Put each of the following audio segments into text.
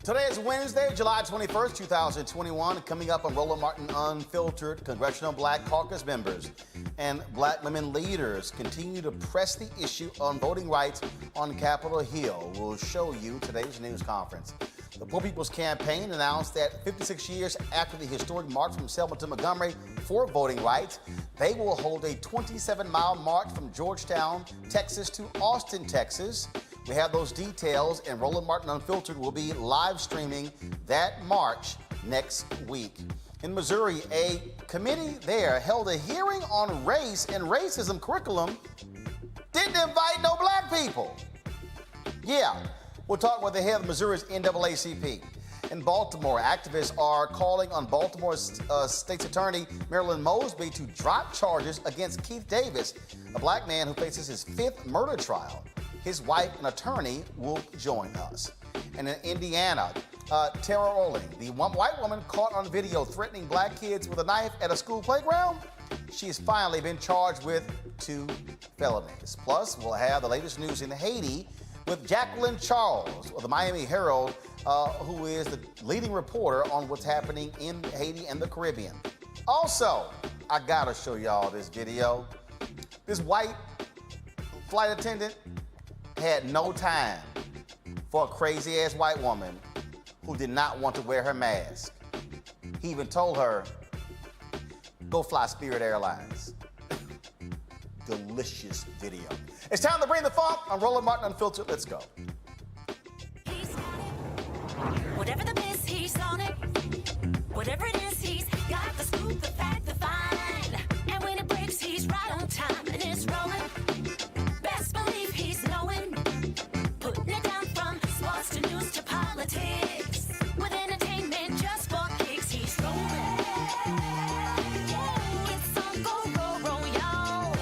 Today is Wednesday, July 21st, 2021. Coming up on Roland Martin Unfiltered, Congressional Black Caucus members and black women leaders continue to press the issue on voting rights on Capitol Hill. We'll show you today's news conference. The Poor People's Campaign announced that 56 years after the historic march from Selma to Montgomery for voting rights, they will hold a 27-mile march from Georgetown, Texas to Austin, Texas. We have those details, and Roland Martin Unfiltered will be live streaming that march next week. In Missouri, a committee there held a hearing on race and racism curriculum, didn't invite no black people. Yeah, we'll talk with the head of Missouri's NAACP. In Baltimore, activists are calling on Baltimore's state's attorney, Marilyn Mosby, to drop charges against Keith Davis, a black man who faces his 5th murder trial. His wife, an attorney, will join us. And in Indiana, Terra Roling, the white woman caught on video threatening black kids with a knife at a school playground, she has finally been charged with 2 felonies. Plus, we'll have the latest news in Haiti with Jacqueline Charles of the Miami Herald, who is the leading reporter on what's happening in Haiti and the Caribbean. Also, I gotta show y'all this video. This white flight attendant had no time for a crazy-ass white woman who did not want to wear her mask. He even told her, go fly Spirit Airlines. Delicious video. It's time to bring the funk on Roland Martin Unfiltered. Let's go. Whatever the miss, he's on it. Whatever it is, he's got the scoop, the fact, the find. And when it breaks, he's right on time and it's rolling. Best believe he's knowing. Putting it down from sports to news to politics. With entertainment just for kicks, he's rolling. It's on go, roll, y'all.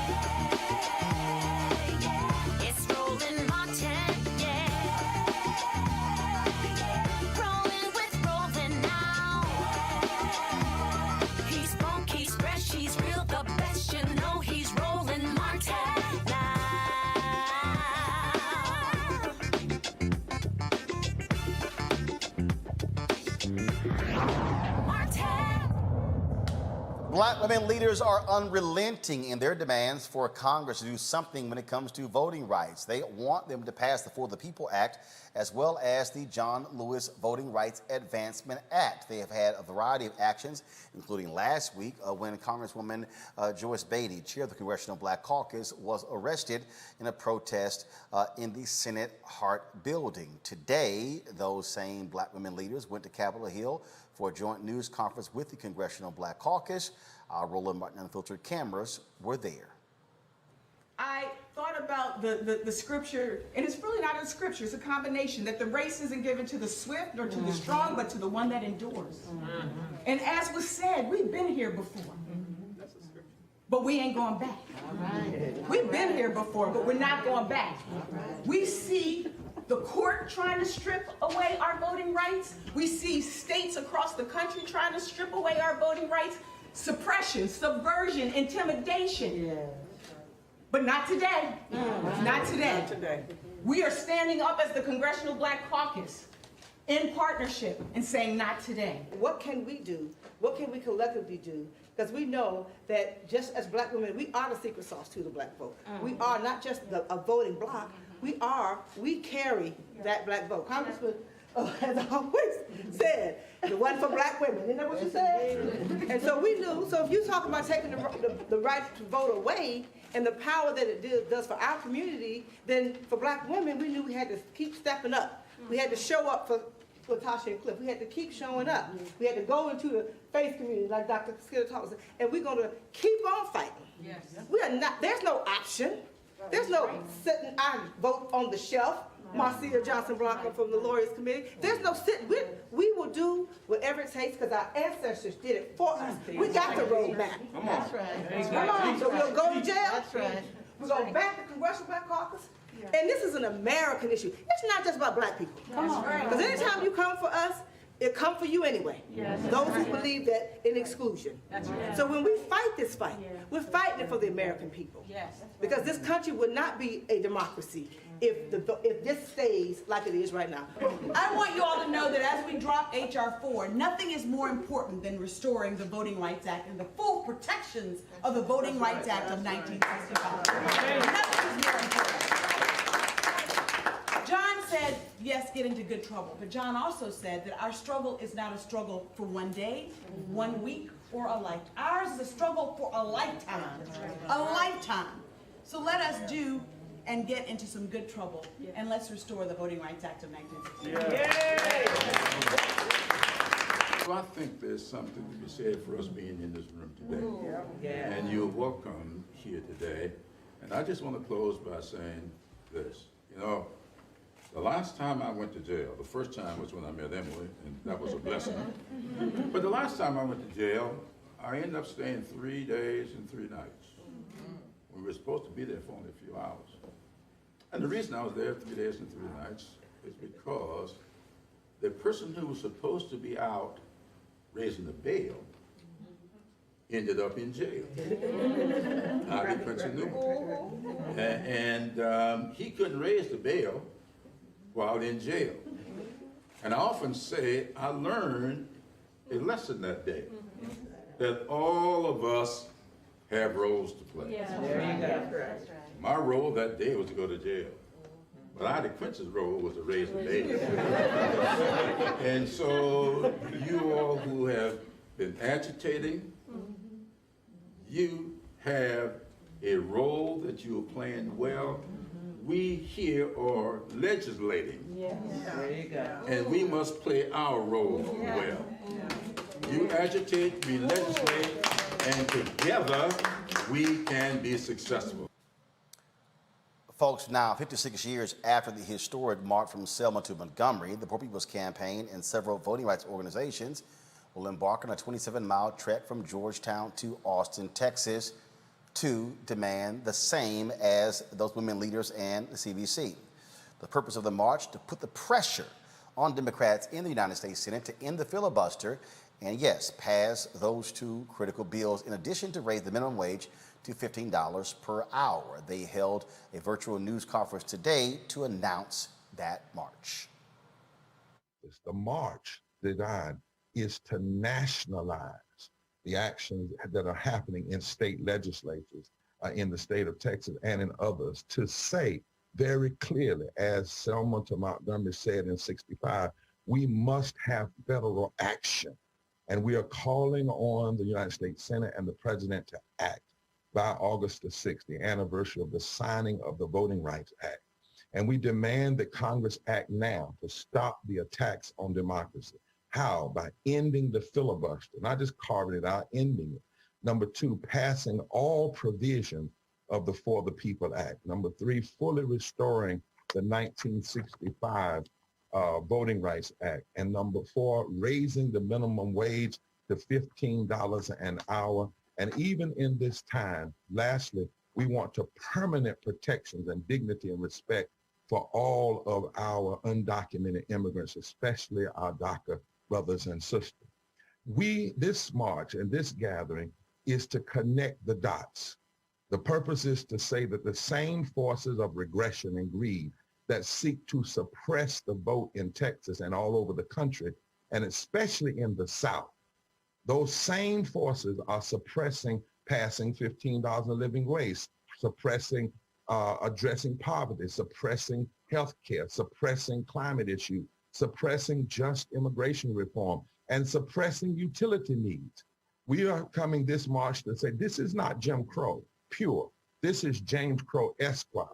It's Roland Martin, yeah. Rolling with Roland now. He's funk, he's fresh, he's real, the best, you know he's Roland Martin now. Black women leaders are unrelenting in their demands for Congress to do something when it comes to voting rights. They want them to pass the For the People Act as well as the John Lewis Voting Rights Advancement Act. They have had a variety of actions, including last week when Congresswoman Joyce Beatty, chair of the Congressional Black Caucus, was arrested in a protest in the Senate Hart building. Today, those same black women leaders went to Capitol Hill for a joint news conference with the Congressional Black Caucus. Our Roland Martin Unfiltered cameras were there. I thought about the scripture, and it's really not a scripture, it's a combination, that the race isn't given to the swift or to the strong, but to the one that endures. And as was said, we've been here before, but we ain't going back. We've been here before, but we're not going back. We see the court trying to strip away our voting rights. We see states across the country trying to strip away our voting rights. Suppression, subversion, intimidation. Yeah. But not today. Not today. We are standing up as the Congressional Black Caucus in partnership and saying not today. What can we do? What can we collectively do? Because we know that just as black women, we are the secret sauce to the black vote. We are not just a voting bloc. We carry that black vote. Congressman has always said, the one for black women. Isn't that what you said? And so we knew, so if you talk about taking the right to vote away and the power that it does for our community, then for black women, we knew we had to keep stepping up. We had to show up for Tasha and Cliff. We had to keep showing up. We had to go into the faith community, like Dr. Skidder taught us, and we're going to keep on fighting. Yes. We are not. There's no option. There's no sitting. I vote on the shelf. Marcia Johnson Blanco from the Lawyers Committee. There's no sitting. We will do whatever it takes because our ancestors did it for us. We got the roadmap. Come on. That's right. Come on. So we'll go to jail. That's right. We're going to back the Congressional Black Caucus. And this is an American issue. It's not just about black people. Come on. Because anytime you come for us, it come for you anyway. Those who believe that in exclusion. So when we fight this fight, we're fighting it for the American people. Because this country would not be a democracy if this stays like it is right now. I want you all to know that as we drop H.R. 4, nothing is more important than restoring the Voting Rights Act and the full protections of the Voting Rights Act of 1965. Nothing is more important. John said, yes, get into good trouble. But John also said that our struggle is not a struggle for one day, 1 week, or a lifetime. Ours is a struggle for a lifetime. A lifetime. So let us do and get into some good trouble, and let's restore the Voting Rights Act of 1965. So I think there's something to be said for us being in this room today. And you're welcome here today. And I just want to close by saying this. You know, the last time I went to jail, the first time was when I met Emily, and that was a blessing. But the last time I went to jail, I ended up staying 3 days and 3 nights. We were supposed to be there for only a few hours. And the reason I was there 3 days and 3 nights is because the person who was supposed to be out raising the bail ended up in jail. I knew. And he couldn't raise the bail while in jail. And I often say, I learned a lesson that day, that all of us have roles to play. My role that day was to go to jail. But Ida Quince's role was to raise the baby. And so you all who have been agitating, you have a role that you are playing well. We here are legislating. There you go. And we must play our role well. You agitate, we legislate, and together we can be successful. Folks, now 56 years after the historic march from Selma to Montgomery, the Poor People's Campaign and several voting rights organizations will embark on a 27-mile trek from Georgetown to Austin, Texas, to demand the same as those women leaders and the CBC. The purpose of the march, to put the pressure on Democrats in the United States Senate to end the filibuster and, yes, pass those 2 critical bills, in addition to raise the minimum wage to $15 per hour. They held a virtual news conference today to announce that march. It's the march design is to nationalize the actions that are happening in state legislatures in the state of Texas and in others, to say very clearly, as Selma to Montgomery said in '65, we must have federal action. And we are calling on the United States Senate and the President to act by August the 6th, the anniversary of the signing of the Voting Rights Act. And we demand that Congress act now to stop the attacks on democracy. How? By ending the filibuster, not just carving it out, ending it. Number 2, passing all provisions of the For the People Act. Number 3, fully restoring the 1965 Voting Rights Act. And number 4, raising the minimum wage to $15 an hour. And even in this time, lastly, we want to permanent protections and dignity and respect for all of our undocumented immigrants, especially our DACA brothers and sisters. This march and this gathering is to connect the dots. The purpose is to say that the same forces of regression and greed that seek to suppress the vote in Texas and all over the country, and especially in the South, those same forces are suppressing passing $15 a living wage, suppressing addressing poverty, suppressing health care, suppressing climate issues, suppressing just immigration reform, and suppressing utility needs. We are coming this march to say this is not Jim Crow pure. This is James Crow Esquire.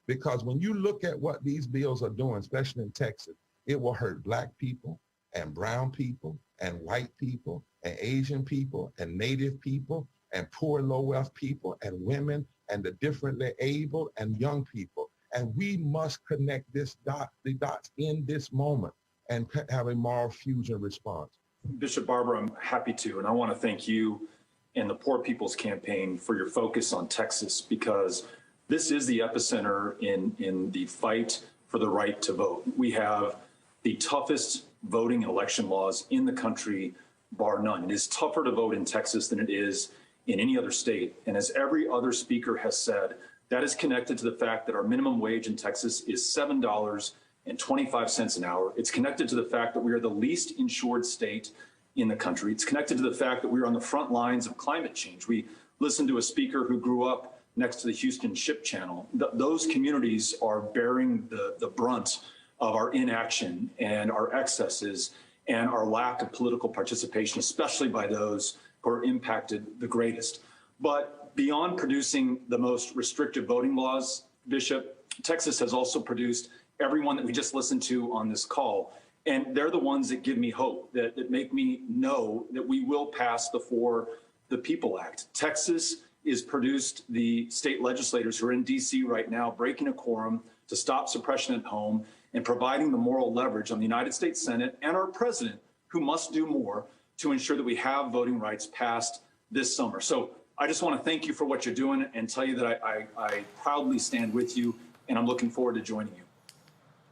Because when you look at what these bills are doing, especially in Texas, it will hurt Black people and brown people and white people and Asian people and Native people and poor and low wealth people and women and the differently able and young people. And we must connect the dots in this moment and have a moral fusion response. Bishop Barber, I'm happy to, and I want to thank you and the Poor People's Campaign for your focus on Texas, because this is the epicenter in the fight for the right to vote. We have the toughest voting and election laws in the country, bar none. It is tougher to vote in Texas than it is in any other state. And as every other speaker has said, that is connected to the fact that our minimum wage in Texas is $7.25 an hour. It's connected to the fact that we are the least insured state in the country. It's connected to the fact that we are on the front lines of climate change. We listened to a speaker who grew up next to the Houston Ship Channel. Those communities are bearing the brunt of our inaction and our excesses and our lack of political participation, especially by those who are impacted the greatest. But beyond producing the most restrictive voting laws, Bishop, Texas has also produced everyone that we just listened to on this call. And they're the ones that give me hope, that make me know that we will pass the For the People Act. Texas is produced the state legislators who are in D.C. right now, breaking a quorum to stop suppression at home and providing the moral leverage on the United States Senate and our president, who must do more to ensure that we have voting rights passed this summer. So I just want to thank you for what you're doing and tell you that I proudly stand with you, and I'm looking forward to joining you.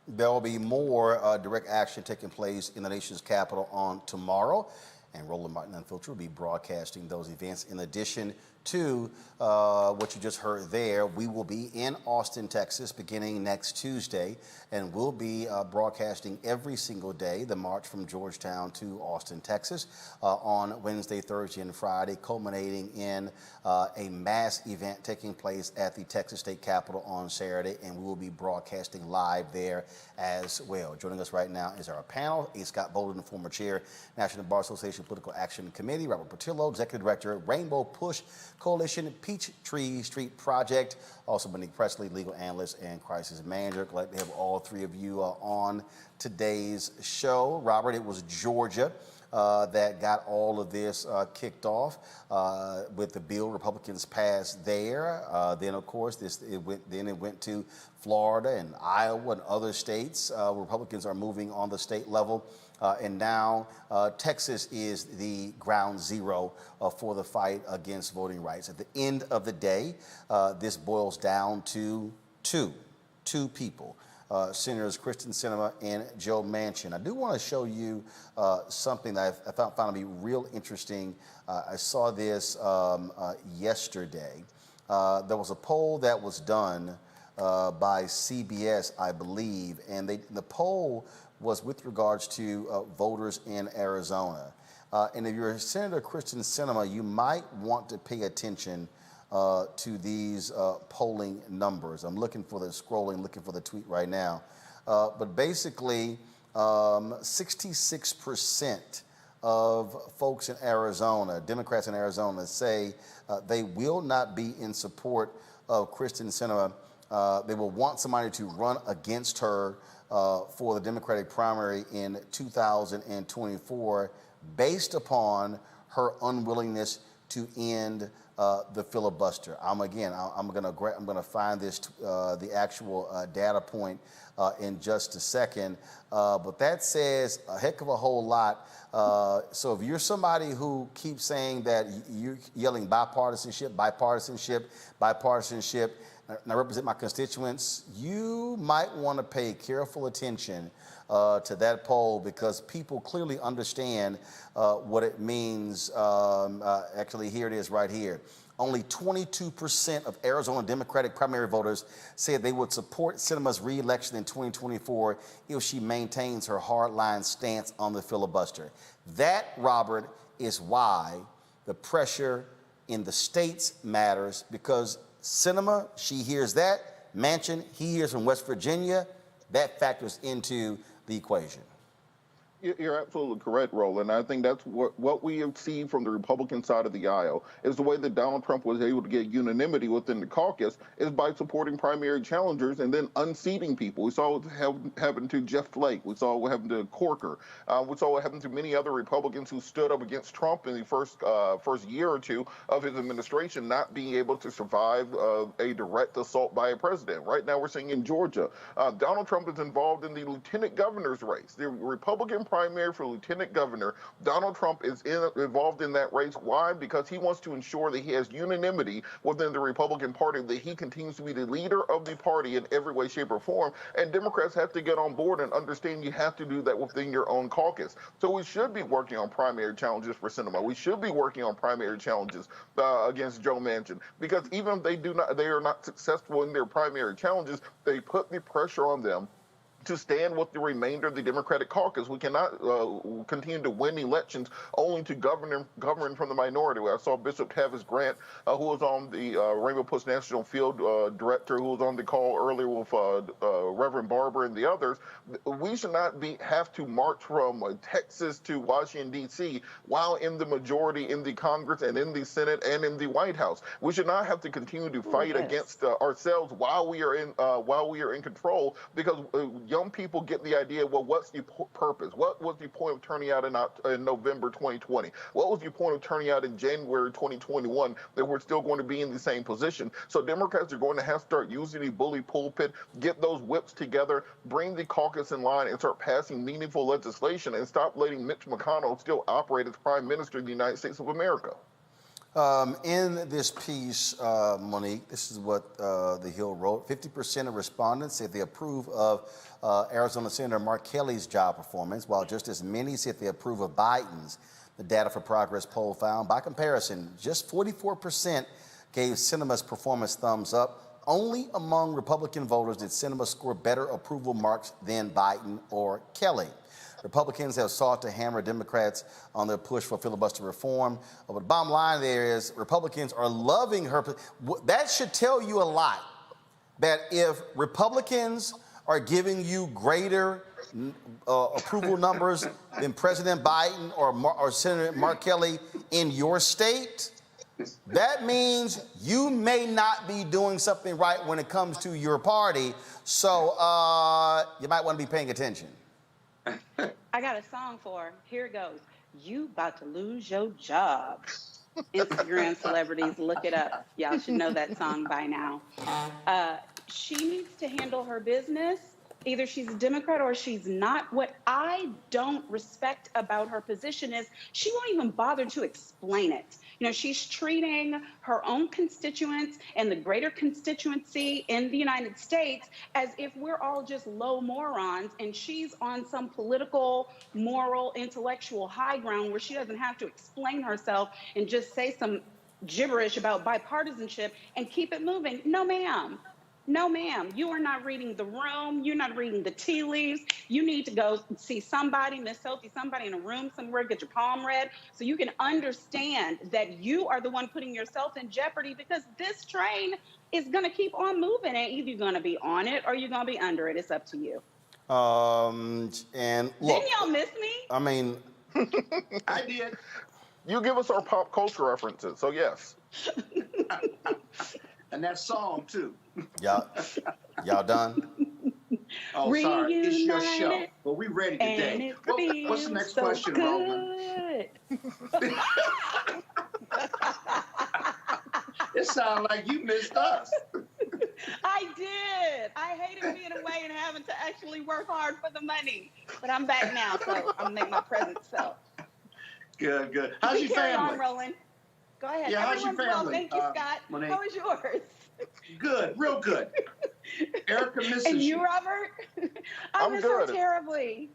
There will be more direct action taking place in the nation's capital on tomorrow, and Roland Martin Unfiltered will be broadcasting those events. In addition to what you just heard there, we will be in Austin, Texas, beginning next Tuesday, and we'll be broadcasting every single day the march from Georgetown to Austin, Texas, on Wednesday, Thursday, and Friday, culminating in a mass event taking place at the Texas State Capitol on Saturday, and we will be broadcasting live there as well. Joining us right now is our panel: A. Scott Bolden, former chair, National Bar Association Political Action Committee; Robert Portillo, executive director, Rainbow Push Coalition, Peachtree Street Project; also Monique Presley, legal analyst and crisis manager. Glad to have all three of you on today's show. Robert, it was Georgia that got all of this kicked off with the bill Republicans passed there. Then, of course, it went to Florida and Iowa and other states. Republicans are moving on the state level. And now Texas is the ground zero for the fight against voting rights. At the end of the day, this boils down to two people. Senators Kristen Sinema and Joe Manchin. I do want to show you something that I found to be real interesting. I saw this yesterday. There was a poll that was done by CBS, I believe, and the poll was with regards to voters in Arizona. And if you're Senator Kristen Sinema, you might want to pay attention to these polling numbers. I'm looking for the tweet right now. But basically, 66% of folks in Arizona, Democrats in Arizona, say they will not be in support of Kristen Sinema. They will want somebody to run against her for the Democratic primary in 2024 based upon her unwillingness to end the filibuster. I'm gonna find this the actual data point in just a second, but that says a heck of a whole lot. So if you're somebody who keeps saying that you're yelling bipartisanship, and I represent my constituents, you might want to pay careful attention to that poll, because people clearly understand what it means. Actually, here it is right here. Only 22% of Arizona Democratic primary voters said they would support Sinema's re-election in 2024 if she maintains her hardline stance on the filibuster. That, Robert, is why the pressure in the states matters, because Sinema, she hears that. Manchin, he hears from West Virginia. That factors into the equation. You're absolutely correct, Roland. I think that's what we have seen from the Republican side of the aisle is the way that Donald Trump was able to get unanimity within the caucus is by supporting primary challengers and then unseating people. We saw what happened to Jeff Flake. We saw what happened to Corker. We saw what happened to many other Republicans who stood up against Trump in the first year or two of his administration, not being able to survive a direct assault by a president. Right now we're seeing in Georgia, Donald Trump is involved in the lieutenant governor's race. The Republican primary for lieutenant governor. Donald Trump is involved in that race. Why? Because he wants to ensure that he has unanimity within the Republican Party, that he continues to be the leader of the party in every way, shape, or form. And Democrats have to get on board and understand you have to do that within your own caucus. So we should be working on primary challenges for Sinema. We should be working on primary challenges against Joe Manchin, because even if they are not successful in their primary challenges, they put the pressure on them to stand with the remainder of the Democratic caucus. We cannot continue to win elections only to govern from the minority. I saw Bishop Tavis Grant, who was on the Rainbow Push National Field Director, who was on the call earlier with Reverend Barber and the others. We should not have to march from Texas to Washington, D.C. while in the majority in the Congress and in the Senate and in the White House. We should not have to continue to fight against ourselves while we are in control, because young people get the idea, well, what's the purpose? What was the point of turning out in November 2020? What was the point of turning out in January 2021 that we're still going to be in the same position? So Democrats are going to have to start using the bully pulpit, get those whips together, bring the caucus in line, and start passing meaningful legislation, and stop letting Mitch McConnell still operate as Prime Minister of the United States of America. In this piece, Monique, this is what The Hill wrote. 50% of respondents said they approve of Arizona Senator Mark Kelly's job performance, while just as many said they approve of Biden's. The Data for Progress poll found, by comparison, just 44% gave Sinema's performance thumbs up. Only among Republican voters did Sinema score better approval marks than Biden or Kelly. Republicans have sought to hammer Democrats on their push for filibuster reform. But the bottom line there is Republicans are loving her. That should tell you a lot, that if Republicans are giving you greater approval numbers than President Biden or Senator Mark Kelly in your state, that means you may not be doing something right when it comes to your party. So you might want to be paying attention. I got a song for her. Here it goes. You about to lose your job. Instagram celebrities, look it up. Y'all should know that song by now. She needs to handle her business. Either she's a Democrat or she's not. What I don't respect about her position is she won't even bother to explain it. You know, she's treating her own constituents and the greater constituency in the United States as if we're all just low morons, and she's on some political, moral, intellectual high ground where she doesn't have to explain herself and just say some gibberish about bipartisanship and keep it moving. No, ma'am. No, ma'am, you are not reading the room. You're not reading the tea leaves. You need to go see somebody, Miss Sophie, somebody in a room somewhere, get your palm read so you can understand that you are the one putting yourself in jeopardy, because this train is going to keep on moving, and either you're going to be on it or you're going to be under it. It's up to you. And look, didn't y'all miss me? I mean, I did. You give us our pop culture references, so yes. And that song, too. Y'all done? Oh, sorry. It's your show. Well, we ready today. What's the next question, Roland? It sounds like you missed us. I did. I hated being away and having to actually work hard for the money. But I'm back now, so I'm making my presence felt. Good, good. How's your Carry family? on, Roland. Go ahead. Yeah, how's your Everyone's family? well. Thank you, Scott. Monique? How is yours? Good, real good. Erica misses And you, you. Robert? I miss her terribly.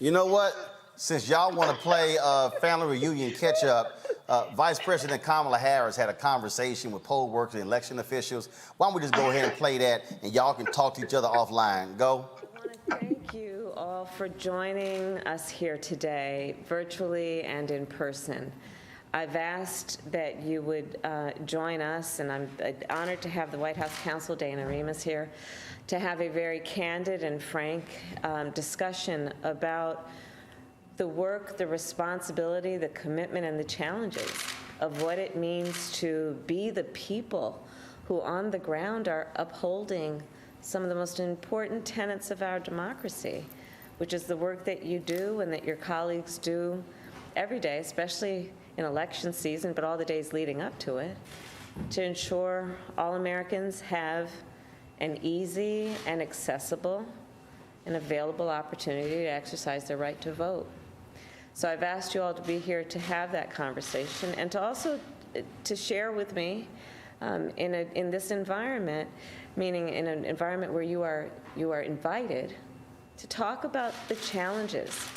You know what? Since y'all want to play family reunion catch-up, Vice President Kamala Harris had a conversation with poll workers and election officials. Why don't we just go ahead and play that, and y'all can talk to each other offline. Go. I want to thank you all for joining us here today, virtually and in person. I've asked that you would join us, and I'm honored to have the White House counsel, Dana Remus, here, to have a very candid and frank discussion about the work, the responsibility, the commitment, and the challenges of what it means to be the people who on the ground are upholding some of the most important tenets of our democracy, which is the work that you do and that your colleagues do every day, especially in election season, but all the days leading up to it, to ensure all Americans have an easy and accessible and available opportunity to exercise their right to vote. So I've asked you all to be here to have that conversation and to also to share with me in this environment, meaning in an environment where you are invited to talk about the challenges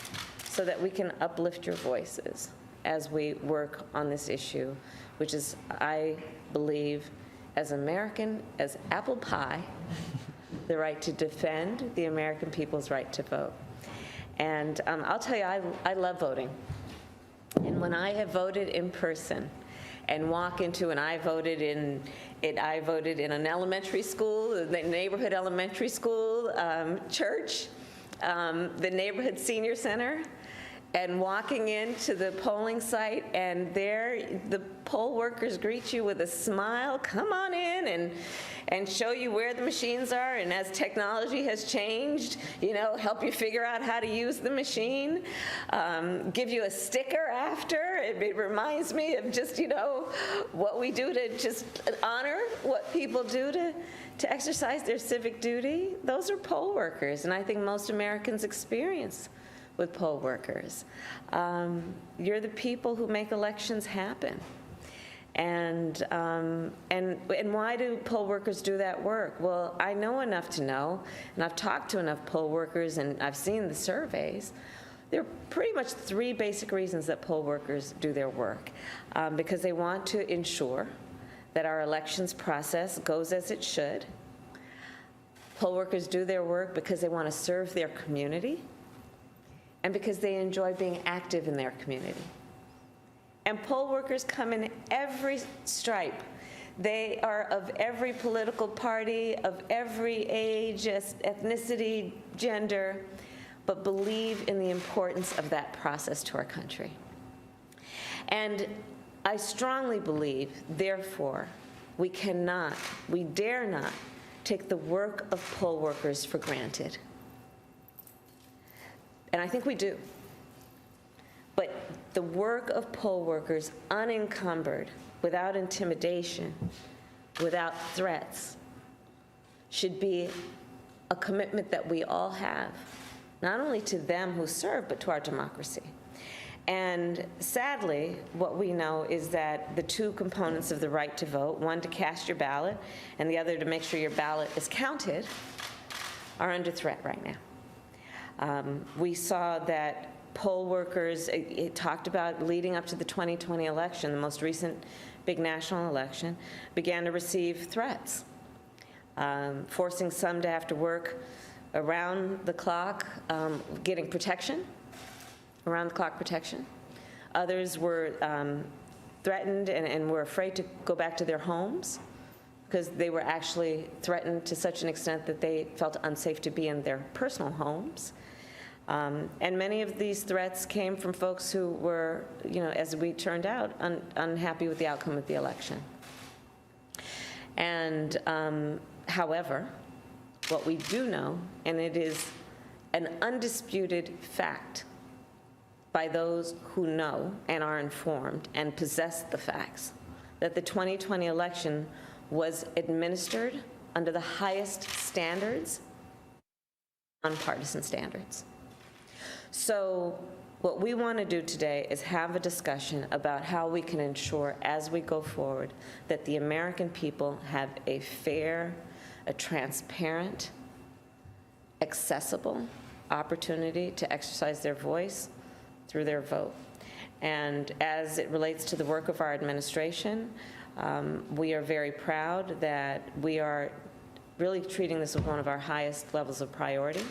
so that we can uplift your voices as we work on this issue, which is, I believe, as American as apple pie, the right to defend the American people's right to vote. And I'll tell you, I love voting. And when I have voted in person and walk into, and I voted in an elementary school, the neighborhood elementary school, church, the neighborhood senior center, and walking into the polling site, and there the poll workers greet you with a smile, come on in, and show you where the machines are, and as technology has changed, help you figure out how to use the machine, give you a sticker after. It reminds me of just, what we do to just honor what people do to exercise their civic duty. Those are poll workers, and I think most Americans experience with poll workers. You're the people who make elections happen. And why do poll workers do that work? Well, I know enough to know, and I've talked to enough poll workers, and I've seen the surveys. There are pretty much three basic reasons that poll workers do their work. Because they want to ensure that our elections process goes as it should. Poll workers do their work because they want to serve their community, and because they enjoy being active in their community. And poll workers come in every stripe. They are of every political party, of every age, ethnicity, gender, but believe in the importance of that process to our country. And I strongly believe, therefore, we dare not take the work of poll workers for granted. And I think we do. But the work of poll workers, unencumbered, without intimidation, without threats, should be a commitment that we all have, not only to them who serve, but to our democracy. And sadly, what we know is that the two components of the right to vote, one to cast your ballot and the other to make sure your ballot is counted, are under threat right now. We saw that poll workers, it talked about leading up to the 2020 election, the most recent big national election, began to receive threats, forcing some to have to work around the clock, getting protection, around-the-clock protection. Others were threatened and were afraid to go back to their homes because they were actually threatened to such an extent that they felt unsafe to be in their personal homes. And many of these threats came from folks who were, as we turned out, unhappy with the outcome of the election. And however, what we do know, and it is an undisputed fact by those who know and are informed and possess the facts, that the 2020 election was administered under the highest standards, nonpartisan standards. So what we want to do today is have a discussion about how we can ensure, as we go forward, that the American people have a fair, a transparent, accessible opportunity to exercise their voice through their vote. And as it relates to the work of our administration, we are very proud that we are really treating this with one of our highest levels of priority.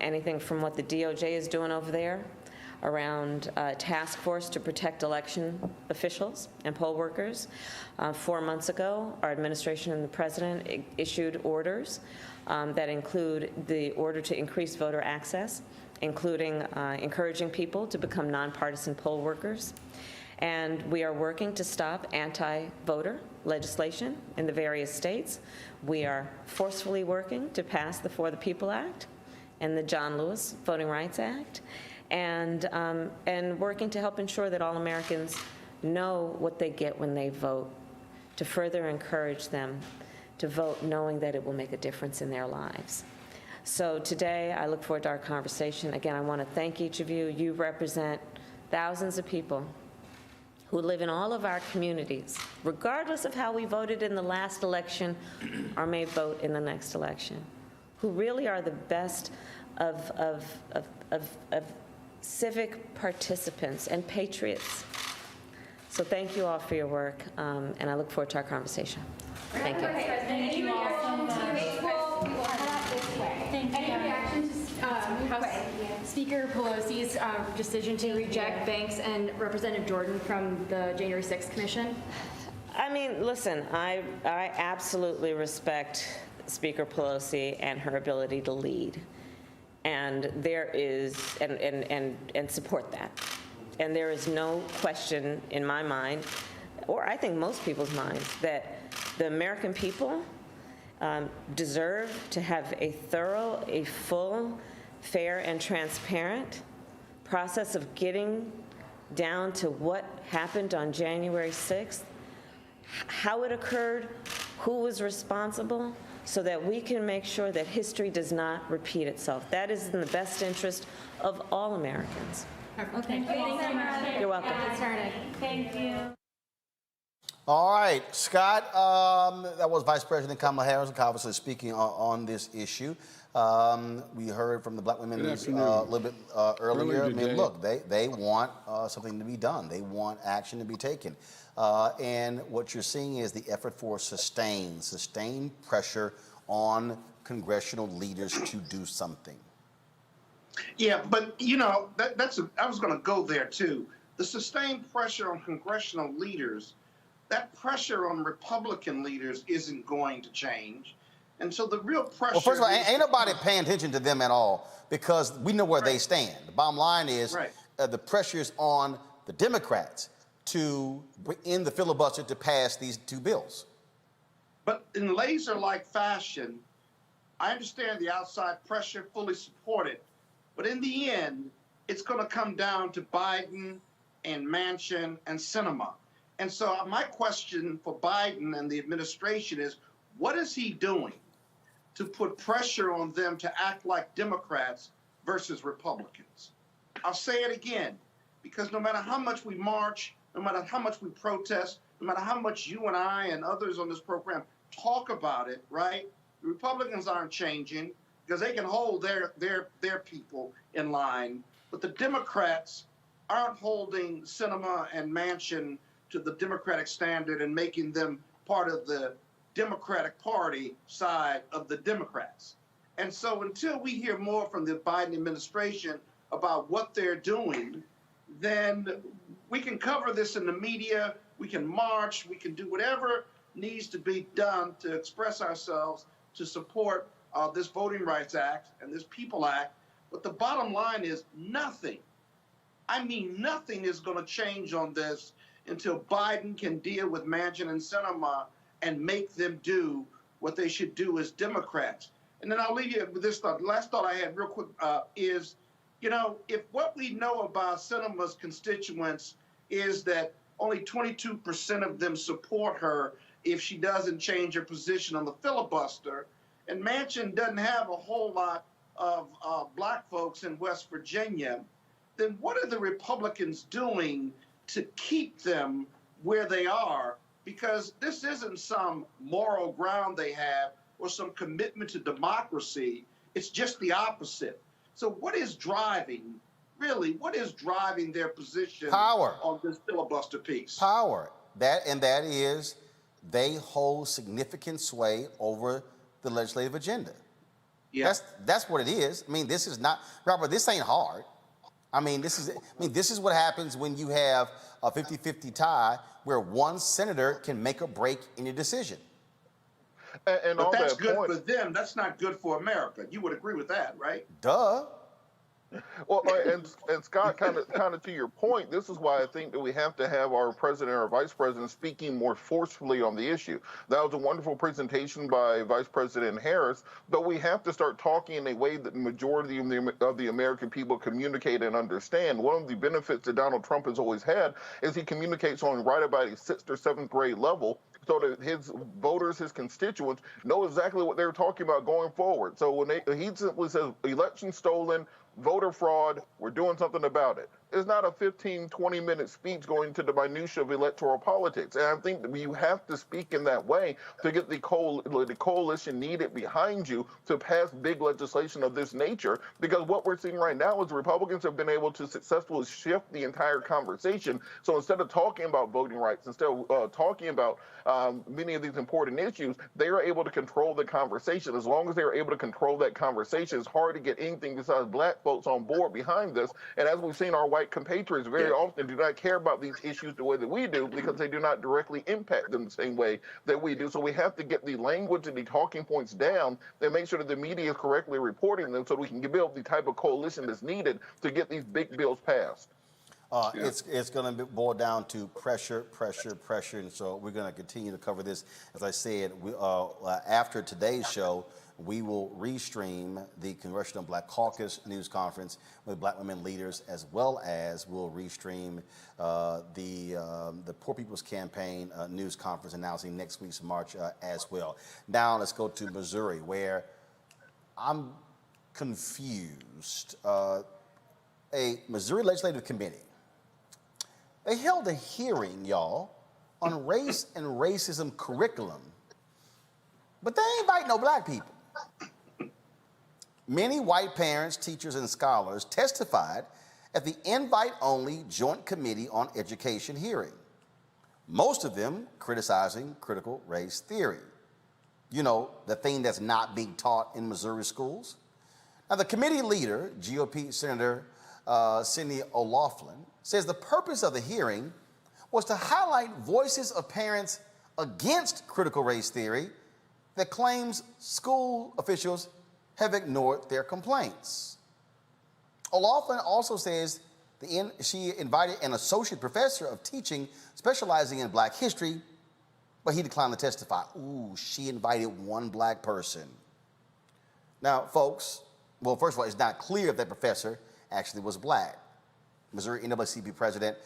Anything from what the DOJ is doing over there around a task force to protect election officials and poll workers. 4 months ago, our administration and the president issued orders that include the order to increase voter access, including encouraging people to become nonpartisan poll workers. And we are working to stop anti-voter legislation in the various states. We are forcefully working to pass the For the People Act and the John Lewis Voting Rights Act, and working to help ensure that all Americans know what they get when they vote, to further encourage them to vote knowing that it will make a difference in their lives. So today, I look forward to our conversation. Again, I want to thank each of you. You represent thousands of people who live in all of our communities, regardless of how we voted in the last election or may vote in the next election, who really are the best of civic participants and patriots. So thank you all for your work, and I look forward to our conversation. Thank you. Thank you all so much. Thank you. Any reaction to House Speaker Pelosi's decision to reject Banks and Representative Jordan from the January 6th Commission? I mean, listen, I absolutely respect Speaker Pelosi and her ability to lead, and there is, and support that. And there is no question in my mind, or I think most people's minds, that the American people deserve to have a thorough, a full, fair, and transparent process of getting down to what happened on January 6th, how it occurred, who was responsible, so that we can make sure that history does not repeat itself. That is in the best interest of all Americans. Okay. Thank you. You're welcome. Thank you. All right, Scott, that was Vice President Kamala Harris, obviously speaking on this issue. We heard from the black women a little bit earlier. I mean, look, they want something to be done. They want action to be taken. And what you're seeing is the effort for sustained pressure on congressional leaders to do something. Yeah, but you know, I was going to go there too. The sustained pressure on congressional leaders, that pressure on Republican leaders isn't going to change. And so the real pressure... Well, first of all, ain't nobody paying attention to them at all because we know where they stand. The bottom line is the pressure's on the Democrats to end the filibuster to pass these two bills. But in laser-like fashion, I understand the outside pressure, fully support it. But in the end, it's going to come down to Biden and Manchin and Sinema. And so my question for Biden and the administration is, what is he doing to put pressure on them to act like Democrats versus Republicans? I'll say it again, because no matter how much we march, no matter how much we protest, no matter how much you and I and others on this program talk about it, right? The Republicans aren't changing because they can hold their people in line, but the Democrats aren't holding Sinema and Manchin to the Democratic standard and making them part of the Democratic Party side of the Democrats. And so until we hear more from the Biden administration about what they're doing, then we can cover this in the media, we can march, we can do whatever needs to be done to express ourselves to support this Voting Rights Act and this People Act. But the bottom line is nothing. I mean, nothing is going to change on this until Biden can deal with Manchin and Sinema and make them do what they should do as Democrats. And then I'll leave you with this thought. Last thought I had real quick is, you know, if what we know about Sinema's constituents is that only 22% of them support her if she doesn't change her position on the filibuster, and Manchin doesn't have a whole lot of black folks in West Virginia, then what are the Republicans doing to keep them where they are? Because this isn't some moral ground they have or some commitment to democracy. It's just the opposite. So what is driving, really, what is driving their position on this filibuster piece? Power. That is they hold significant sway over the legislative agenda. Yeah. That's what it is. I mean, this is not, Robert, this ain't hard. This is what happens when you have a 50-50 tie where one senator can make or break any decision. But that's good for them. That's not good for America. You would agree with that, right? Duh. Well, and Scott, kind of to your point, this is why I think that we have to have our president or vice president speaking more forcefully on the issue. That was a wonderful presentation by Vice President Harris, but we have to start talking in a way that the majority of the American people communicate and understand. One of the benefits that Donald Trump has always had is he communicates on right about a 6th or 7th grade level. so that his voters, his constituents, know exactly what they're talking about going forward. So when he simply says election stolen, voter fraud, we're doing something about it. It's not a 15, 20-minute speech going into the minutia of electoral politics. And I think that you have to speak in that way to get the coalition needed behind you to pass big legislation of this nature. Because what we're seeing right now is Republicans have been able to successfully shift the entire conversation. So instead of talking about voting rights, instead of talking about many of these important issues, they are able to control the conversation. As long as they are able to control that conversation, it's hard to get anything besides black folks on board behind this. And as we've seen, our white compatriots very often do not care about these issues the way that we do because they do not directly impact them the same way that we do. So we have to get the language and the talking points down and make sure that the media is correctly reporting them so we can build the type of coalition that's needed to get these big bills passed. It's going to boil down to pressure, and so we're going to continue to cover this. As I said, after today's show, we will restream the Congressional Black Caucus News Conference with Black women leaders, as well as we'll restream the Poor People's Campaign News Conference announcing next week's march as well. Now let's go to Missouri, where I'm confused. A Missouri Legislative Committee, they held a hearing, y'all, on race and racism curriculum, but they ain't invite no black people. Many white parents, teachers, and scholars testified at the invite-only Joint Committee on Education hearing, most of them criticizing critical race theory. You know, the thing that's not being taught in Missouri schools. Now, the committee leader, GOP Senator Cindy O'Loughlin, says the purpose of the hearing was to highlight voices of parents against critical race theory that claims school officials have ignored their complaints. O'Loughlin also says she invited an associate professor of teaching specializing in black history, but he declined to testify. Ooh, she invited one black person. Now, folks, well, first of all, it's not clear if that professor actually was black. Missouri NAACP President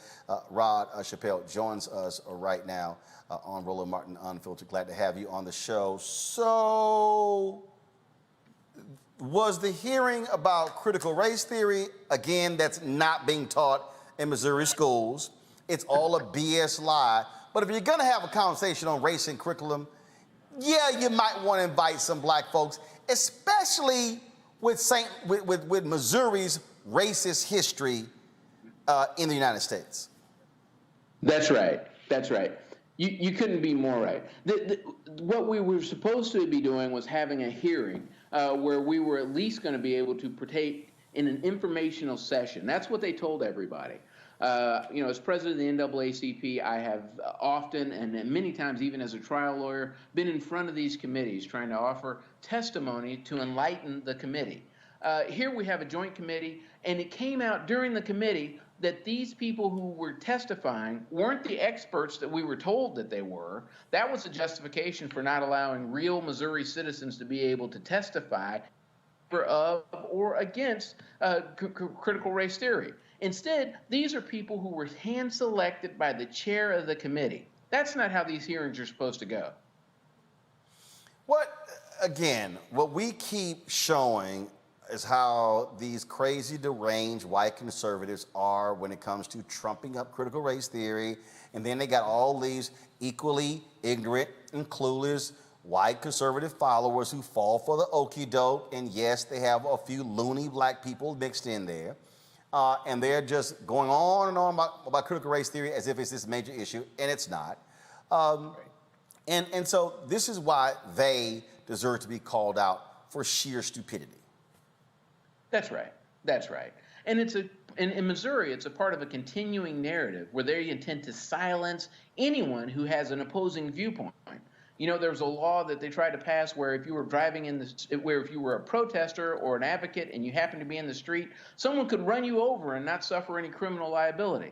Rod Chappelle joins us right now on Roland Martin Unfiltered. Glad to have you on the show. So, was the hearing about critical race theory? Again, that's not being taught in Missouri schools. It's all a BS lie. But if you're going to have a conversation on race and curriculum, yeah, you might want to invite some black folks, especially with Missouri's racist history in the United States. That's right. That's right. You couldn't be more right. What we were supposed to be doing was having a hearing where we were at least going to be able to partake in an informational session. That's what they told everybody. As president of the NAACP, I have often and many times, even as a trial lawyer, been in front of these committees trying to offer testimony to enlighten the committee. Here we have a joint committee, and it came out during the committee that these people who were testifying weren't the experts that we were told that they were. That was a justification for not allowing real Missouri citizens to be able to testify of or against critical race theory. Instead, these are people who were hand-selected by the chair of the committee. That's not how these hearings are supposed to go. What we keep showing is how these crazy, deranged white conservatives are when it comes to trumping up critical race theory. And then they got all these equally ignorant and clueless white conservative followers who fall for the okie doke. And yes, they have a few loony black people mixed in there. And they're just going on and on about critical race theory as if it's this major issue, and it's not. And so this is why they deserve to be called out for sheer stupidity. That's right. That's right. And in Missouri, it's a part of a continuing narrative where they intend to silence anyone who has an opposing viewpoint. You know, there's a law that they tried to pass where if you were driving if you were a protester or an advocate and you happened to be in the street, someone could run you over and not suffer any criminal liability.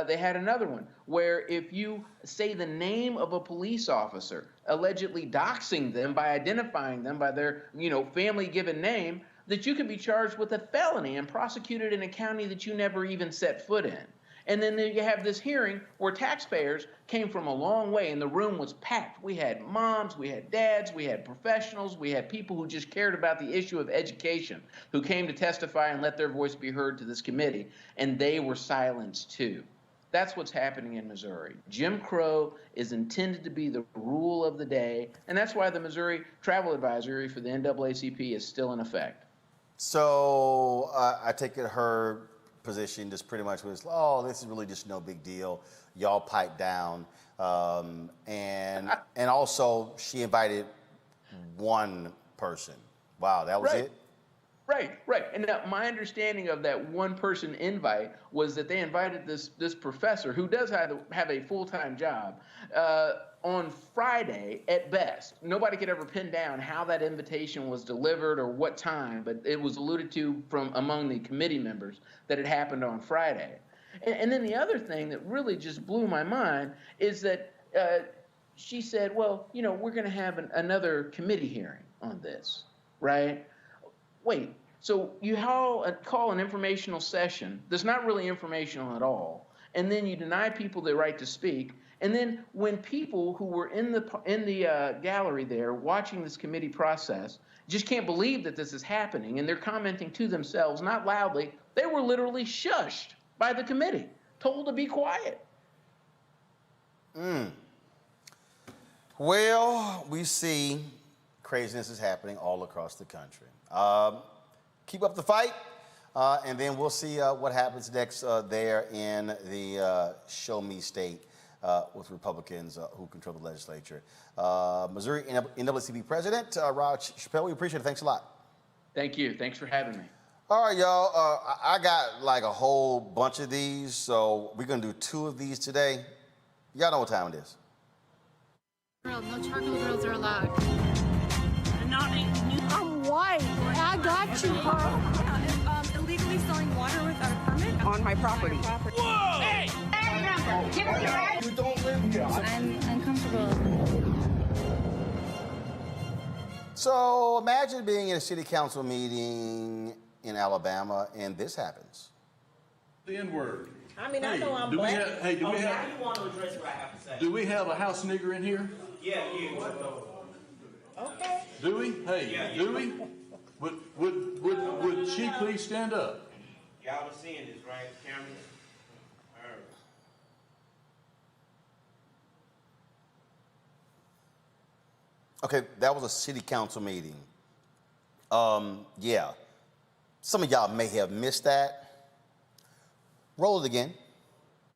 They had another one where if you say the name of a police officer, allegedly doxing them by identifying them by their, family given name, that you could be charged with a felony and prosecuted in a county that you never even set foot in. And then there you have this hearing where taxpayers came from a long way and the room was packed. We had moms, we had dads, we had professionals, we had people who just cared about the issue of education, who came to testify and let their voice be heard to this committee, and they were silenced too. That's what's happening in Missouri. Jim Crow is intended to be the rule of the day, and that's why the Missouri Travel Advisory for the NAACP is still in effect. So I take it her position just pretty much was, oh, this is really just no big deal. Y'all pipe down. And also she invited one person. Wow, that was it? Right. And now my understanding of that one-person invite was that they invited this professor who does have a full-time job on Friday at best. Nobody could ever pin down how that invitation was delivered or what time, but it was alluded to from among the committee members that it happened on Friday. And then the other thing that really just blew my mind is that she said, well, we're going to have another committee hearing on this, right? Wait, so you call an informational session that's not really informational at all, and then you deny people the right to speak, and then when people who were in the gallery there watching this committee process just can't believe that this is happening, and they're commenting to themselves, not loudly, they were literally shushed by the committee, told to be quiet. Well, we see craziness is happening all across the country. Keep up the fight, and then we'll see what happens next there in the Show Me State with Republicans who control the legislature. Missouri NAACP President Rod Chappelle, we appreciate it. Thanks a lot. Thank you. Thanks for having me. All right, y'all. I got like a whole bunch of these, so we're going to do 2 of these today. Y'all know what time it is. No charcoal grills are allowed. I'm white. I got you, huh? Illegally selling water without a permit On my property. Whoa! Hey! Give us your right. You don't live here. I'm uncomfortable. So imagine being in a city council meeting in Alabama and this happens. The N-word. I mean, I know I'm black. Now you want to address what I have to say. Do we have a house nigger in here? Yeah, you. Okay. Do we? Hey, do we? Would she please stand up? Y'all are seeing this, right? Cameras? All right. Okay, that was a city council meeting. Yeah. Some of y'all may have missed that. Roll it again.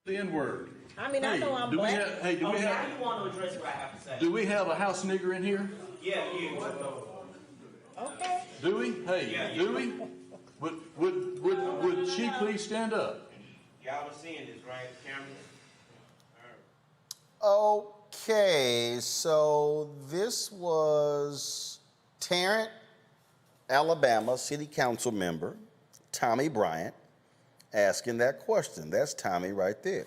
The N-word. I mean, I know I'm black. Do we have? Now you want to address what I have to say. Do we have a house nigger in here? Yeah, you. Okay. Do we? Hey, do we? Would she please stand up? Y'all are seeing this, right? Cameras? All right. Okay, so this was Tarrant, Alabama city council member Tommy Bryant asking that question. That's Tommy right there.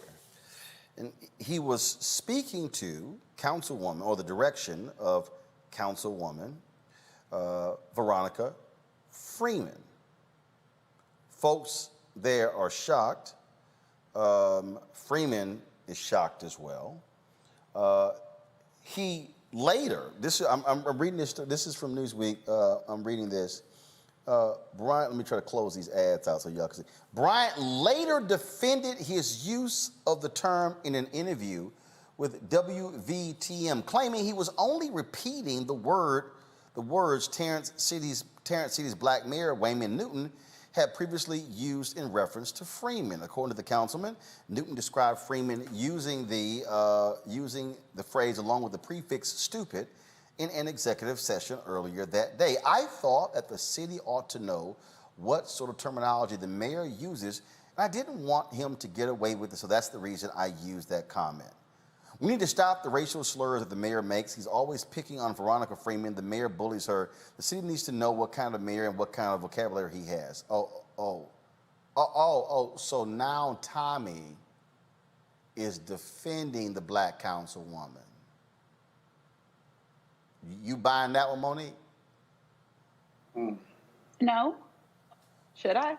And he was speaking to Councilwoman, or the direction of Councilwoman Veronica Freeman. Folks there are shocked. Freeman is shocked as well. He later, I'm reading this. This is from Newsweek. I'm reading this. Bryant, let me try to close these ads out so y'all can see. Bryant later defended his use of the term in an interview with WVTM, claiming he was only repeating the words Tarrant City's black mayor, Wayman Newton, had previously used in reference to Freeman. According to the councilman, Newton described Freeman using the phrase along with the prefix stupid in an executive session earlier that day. I thought that the city ought to know what sort of terminology the mayor uses, and I didn't want him to get away with it, so that's the reason I used that comment. We need to stop the racial slurs that the mayor makes. He's always picking on Veronica Freeman. The mayor bullies her. The city needs to know what kind of mayor and what kind of vocabulary he has. So now Tommy is defending the black councilwoman. You buying that one, Monique? No. Should I?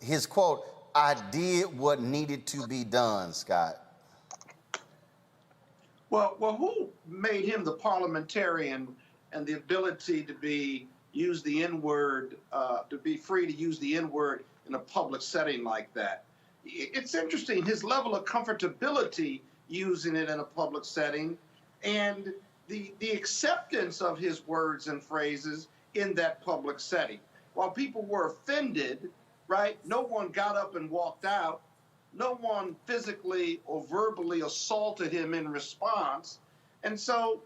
his quote, "I did what needed to be done," Scott. Well, who made him the parliamentarian and the ability to use the N-word, to be free to use the N-word in a public setting like that? It's interesting, his level of comfortability using it in a public setting and the acceptance of his words and phrases in that public setting. While people were offended, right, no one got up and walked out. No one physically or verbally assaulted him in response. And so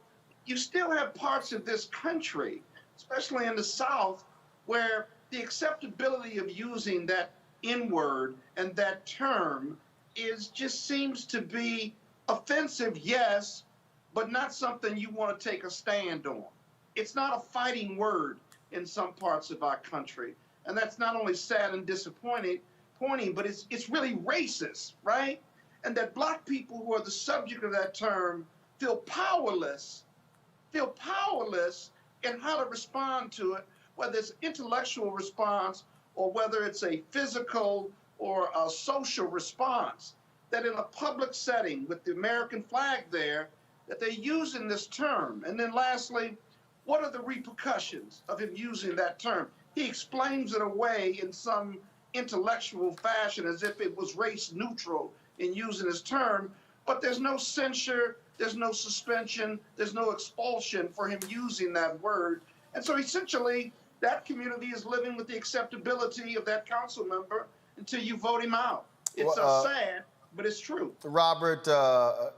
you still have parts of this country, especially in the South, where the acceptability of using that N-word and that term just seems to be offensive, yes, but not something you want to take a stand on. It's not a fighting word in some parts of our country. And that's not only sad and disappointing, but it's really racist, right? And that black people who are the subject of that term feel powerless in how to respond to it, whether it's intellectual response or whether it's a physical or a social response, that in a public setting with the American flag there, that they're using this term. And then lastly, what are the repercussions of him using that term? He explains it away in some intellectual fashion as if it was race neutral in using his term, but there's no censure, there's no suspension, there's no expulsion for him using that word. And so essentially, that community is living with the acceptability of that council member until you vote him out. It's sad, but it's true. Robert,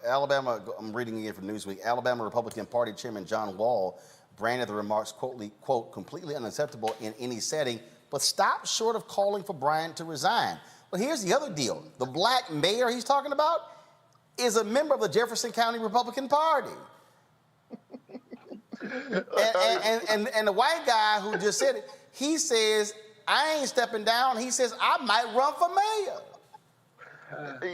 Alabama, I'm reading again from Newsweek, Alabama Republican Party Chairman John Wall branded the remarks, quote, completely unacceptable in any setting, but stopped short of calling for Bryant to resign. But here's the other deal. The black mayor he's talking about is a member of the Jefferson County Republican Party. and the white guy who just said it, he says, I ain't stepping down. He says, I might run for mayor.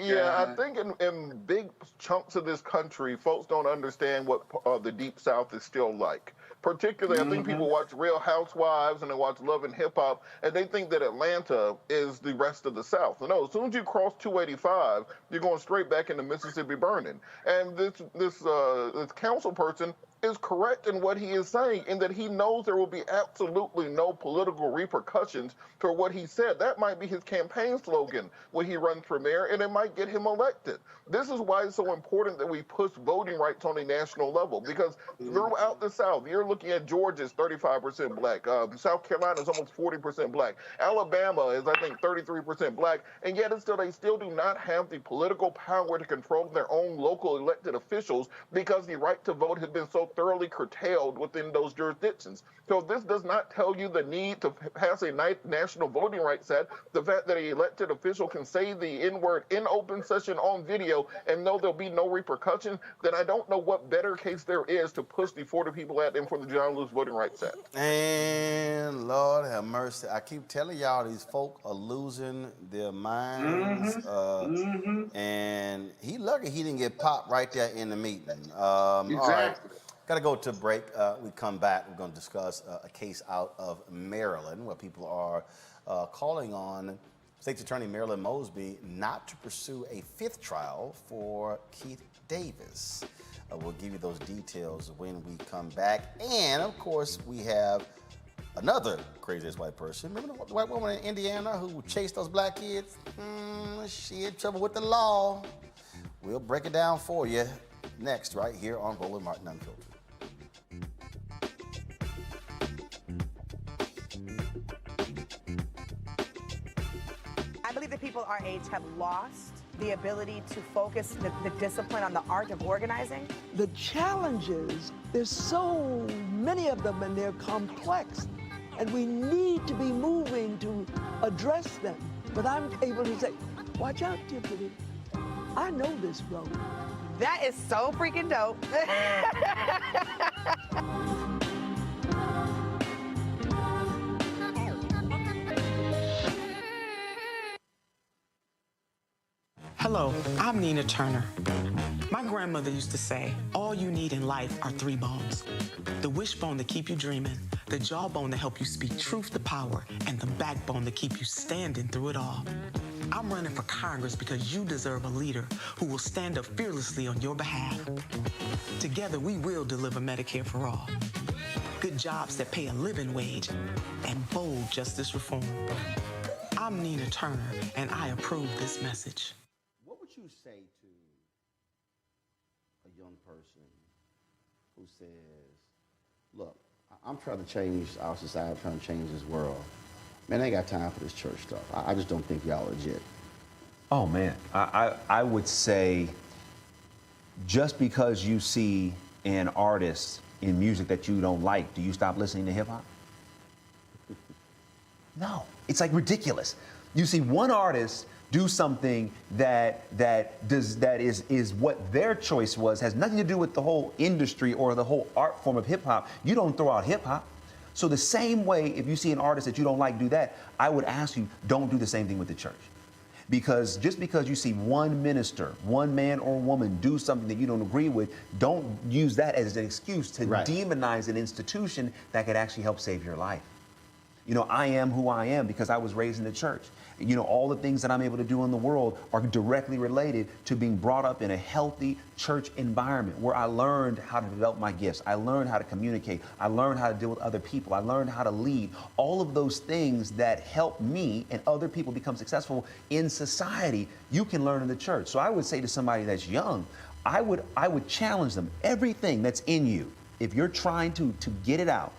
Yeah, I think in big chunks of this country, folks don't understand what the Deep South is still like. Particularly, I think people watch Real Housewives and they watch Love and Hip Hop, and they think that Atlanta is the rest of the South. No, as soon as you cross 285, you're going straight back into Mississippi burning. And this council person is correct in what he is saying, in that he knows there will be absolutely no political repercussions for what he said. That might be his campaign slogan when he runs for mayor, and it might get him elected. This is why it's so important that we push voting rights on a national level, because throughout the South, you're looking at Georgia's 35% black, South Carolina's almost 40% black, Alabama is, I think, 33% black, and yet they still do not have the political power to control their own local elected officials because the right to vote has been so thoroughly curtailed within those jurisdictions. So this does not tell you the need to pass a national voting rights act. The fact that an elected official can say the N-word in open session on video and know there'll be no repercussion, then I don't know what better case there is to push the 40 people at them for the John Lewis Voting Rights Act. And Lord have mercy, I keep telling y'all these folk are losing their minds. And he lucky he didn't get popped right there in the meeting. Exactly. All right. Got to go to break. We come back. We're going to discuss a case out of Maryland where people are calling on State's Attorney Marilyn Mosby not to pursue a fifth trial for Keith Davis. We'll give you those details when we come back. And, of course, we have another crazy-ass white person. Remember the white woman in Indiana who chased those black kids? She in trouble with the law. We'll break it down for you next, right here on Roland Martin Unfiltered. I believe that people our age have lost the ability to focus the discipline on the art of organizing. The challenges, there's so many of them and they're complex, and we need to be moving to address them. But I'm able to say, watch out, Tiffany, I know this road. That is so freaking dope. Hello, I'm Nina Turner. My grandmother used to say, all you need in life are 3 bones. The wishbone to keep you dreaming, the jawbone to help you speak truth to power, and the backbone to keep you standing through it all. I'm running for Congress because you deserve a leader who will stand up fearlessly on your behalf. Together, we will deliver Medicare for all. Good jobs that pay a living wage, and bold justice reform. I'm Nina Turner, and I approve this message. What would you say to a young person who says, look, I'm trying to change our society, I'm trying to change this world. Man, I ain't got time for this church stuff. I just don't think y'all legit. Oh, man. I would say just because you see an artist in music that you don't like, do you stop listening to hip hop? No. It's like ridiculous. You see one artist do something that is what their choice was, has nothing to do with the whole industry or the whole art form of hip hop. You don't throw out hip hop. So the same way, if you see an artist that you don't like do that, I would ask you, don't do the same thing with the church. Because just because you see one minister, one man or woman do something that you don't agree with, don't use that as an excuse to demonize an institution that could actually help save your life. You know, I am who I am because I was raised in the church. You know, all the things that I'm able to do in the world are directly related to being brought up in a healthy church environment where I learned how to develop my gifts. I learned how to communicate. I learned how to deal with other people. I learned how to lead. All of those things that help me and other people become successful in society, you can learn in the church. So I would say to somebody that's young, I would challenge them. Everything that's in you, if you're trying to get it out,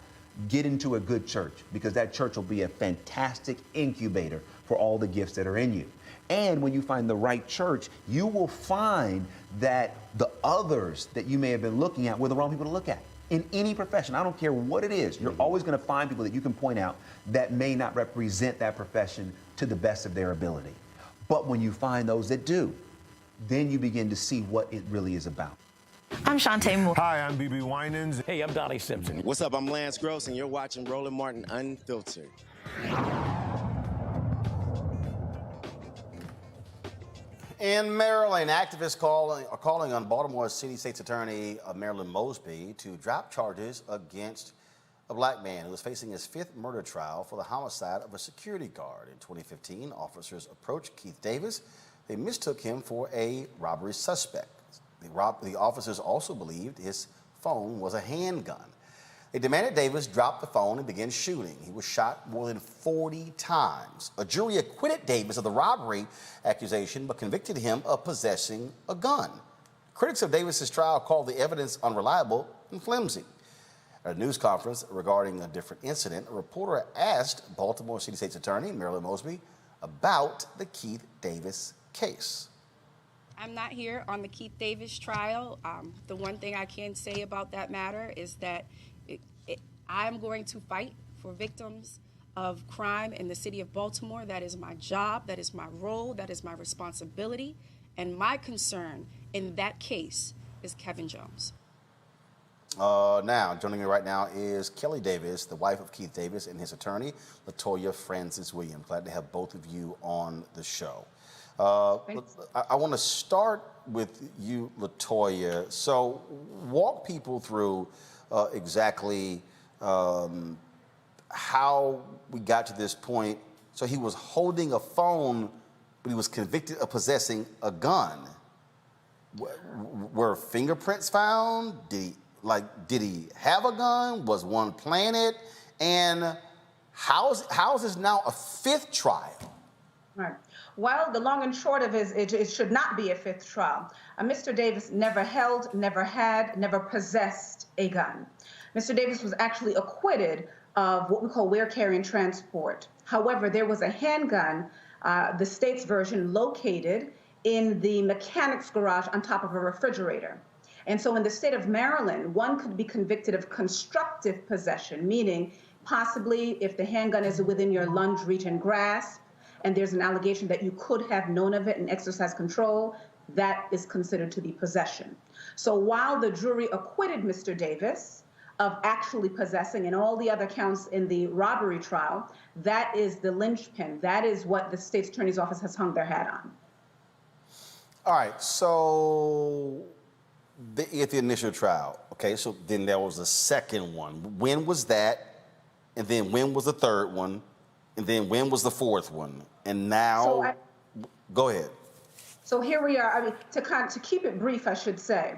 get into a good church, because that church will be a fantastic incubator for all the gifts that are in you. And when you find the right church, you will find that the others that you may have been looking at were the wrong people to look at. In any profession, I don't care what it is, you're always going to find people that you can point out that may not represent that profession to the best of their ability. But when you find those that do, then you begin to see what it really is about. I'm Shantae Moore. Hi, I'm BB Winans. Hey, I'm Donnie Simpson. What's up? I'm Lance Gross, and you're watching Roland Martin Unfiltered. In Maryland, activists are calling on Baltimore City State's Attorney Marilyn Mosby to drop charges against a black man who was facing his 5th murder trial for the homicide of a security guard. In 2015, officers approached Keith Davis. They mistook him for a robbery suspect. The officers also believed his phone was a handgun. They demanded Davis drop the phone and begin shooting. He was shot more than 40 times. A jury acquitted Davis of the robbery accusation, but convicted him of possessing a gun. Critics of Davis's trial called the evidence unreliable and flimsy. At a news conference regarding a different incident, a reporter asked Baltimore City State's Attorney Marilyn Mosby about the Keith Davis case. I'm not here on the Keith Davis trial. The one thing I can say about that matter is that I'm going to fight for victims of crime in the city of Baltimore. That is my job, that is my role, that is my responsibility. And my concern in that case is Kevin Jones. Now, joining me right now is Kelly Davis, the wife of Keith Davis, and his attorney, Latoya Francis Williams. Glad to have both of you on the show. I want to start with you, Latoya. So walk people through exactly how we got to this point. So he was holding a phone, but he was convicted of possessing a gun. Were fingerprints found? Did he have a gun? Was one planted? And how is this now a 5th trial? Right. Well, the long and short of it should not be a 5th trial. Mr. Davis never held, never had, never possessed a gun. Mr. Davis was actually acquitted of what we call wear, carry, and transport. However, there was a handgun, the state's version, located in the mechanic's garage on top of a refrigerator. And so in the state of Maryland, one could be convicted of constructive possession, meaning possibly if the handgun is within your lunge, reach, and grasp, and there's an allegation that you could have known of it and exercised control, that is considered to be possession. So while the jury acquitted Mr. Davis of actually possessing and all the other counts in the robbery trial, that is the linchpin. That is what the state's attorney's office has hung their hat on. All right, so At the initial trial, okay, so then there was a second one. When was that? And then when was the third one? And then when was the fourth one? And now, go ahead. So here we are. I mean, to keep it brief, I should say,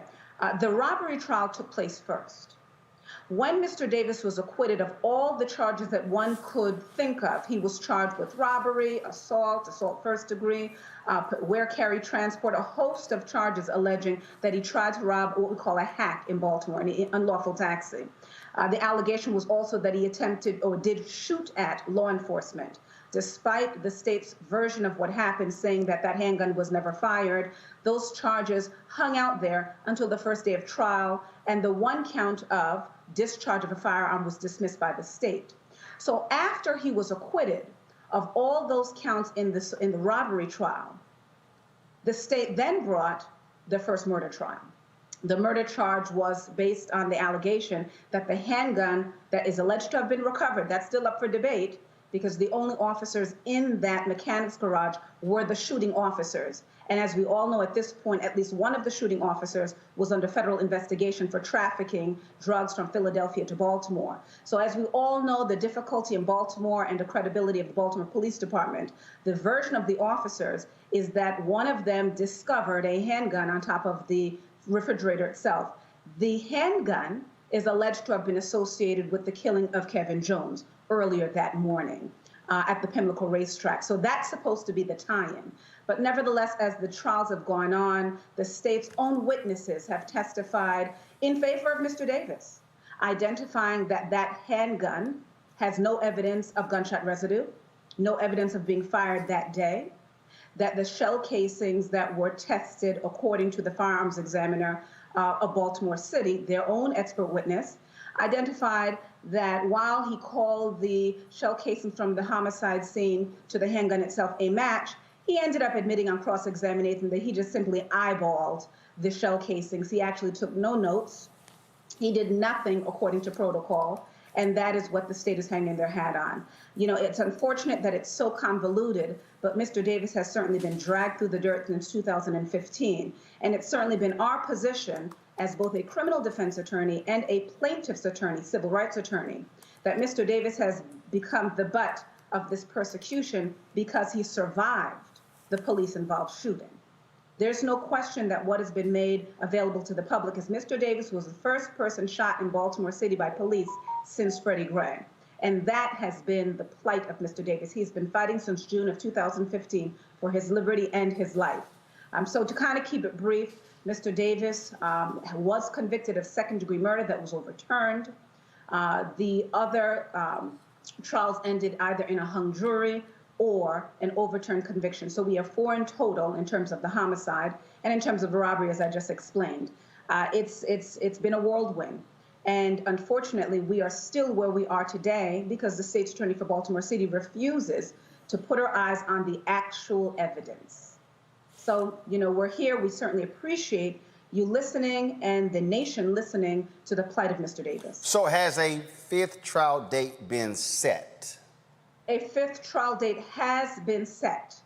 the robbery trial took place first. When Mr. Davis was acquitted of all the charges that one could think of, he was charged with robbery, assault first degree, wear, carry, transport, a host of charges alleging that he tried to rob what we call a hack in Baltimore, an unlawful taxi. The allegation was also that he attempted or did shoot at law enforcement. Despite the state's version of what happened, saying that that handgun was never fired, those charges hung out there until the first day of trial, and the one count of discharge of a firearm was dismissed by the state. So after he was acquitted of all those counts in the robbery trial, the state then brought the first murder trial. The murder charge was based on the allegation that the handgun that is alleged to have been recovered, that's still up for debate, because the only officers in that mechanics garage were the shooting officers. And as we all know at this point, at least one of the shooting officers was under federal investigation for trafficking drugs from Philadelphia to Baltimore. So as we all know, the difficulty in Baltimore and the credibility of the Baltimore Police Department, the version of the officers is that one of them discovered a handgun on top of the refrigerator itself. The handgun is alleged to have been associated with the killing of Kevin Jones earlier that morning at the Pimlico racetrack. So that's supposed to be the tie-in. But nevertheless, as the trials have gone on, the state's own witnesses have testified in favor of Mr. Davis, identifying that that handgun has no evidence of gunshot residue, no evidence of being fired that day, that the shell casings that were tested according to the firearms examiner of Baltimore City, their own expert witness, identified that while he called the shell casing from the homicide scene to the handgun itself a match, he ended up admitting on cross-examination that he just simply eyeballed the shell casings. He actually took no notes. He did nothing according to protocol, and that is what the state is hanging their hat on. You know, it's unfortunate that it's so convoluted, but Mr. Davis has certainly been dragged through the dirt since 2015, and it's certainly been our position as both a criminal defense attorney and a plaintiff's attorney, civil rights attorney, that Mr. Davis has become the butt of this persecution because he survived the police-involved shooting. There's no question that what has been made available to the public is Mr. Davis was the first person shot in Baltimore City by police since Freddie Gray. And that has been the plight of Mr. Davis. He's been fighting since June of 2015 for his liberty and his life. So to kind of keep it brief, Mr. Davis was convicted of second-degree murder that was overturned. The other trials ended either in a hung jury or an overturned conviction. So we have 4 in total in terms of the homicide and in terms of the robbery, as I just explained. It's been a whirlwind. And unfortunately, we are still where we are today because the state's attorney for Baltimore City refuses to put her eyes on the actual evidence. So, you know, we're here. We certainly appreciate you listening and the nation listening to the plight of Mr. Davis. So has a 5th trial date been set? A 5th trial date has been set.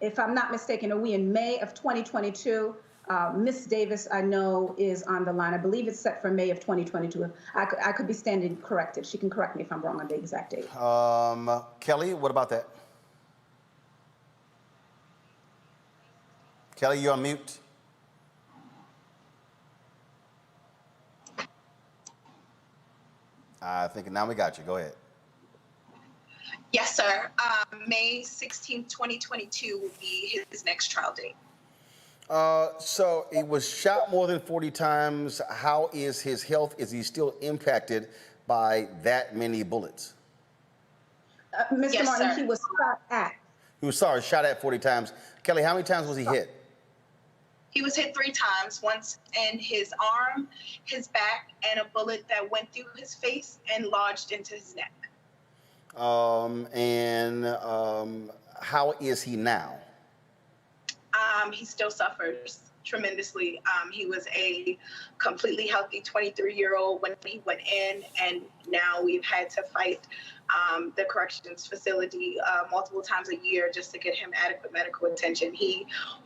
If I'm not mistaken, are we in May of 2022? Ms. Davis, I know, is on the line. I believe it's set for May of 2022. I could be standing corrected. She can correct me if I'm wrong on the exact date. Kelly, what about that? Kelly, you're on mute. I think now we got you. Go ahead. Yes, sir. May 16th, 2022 will be his next trial date. So he was shot more than 40 times. How is his health? Is he still impacted by that many bullets? Mr. Yes, Martin, sir. he was shot at. He was shot at 40 times. Kelly, how many times was he hit? He was hit 3 times, once in his arm, his back, and a bullet that went through his face and lodged into his neck. How is he now? He still suffers. tremendously. He was a completely healthy 23-year-old when he went in, and now we've had to fight the corrections facility multiple times a year just to get him adequate medical attention.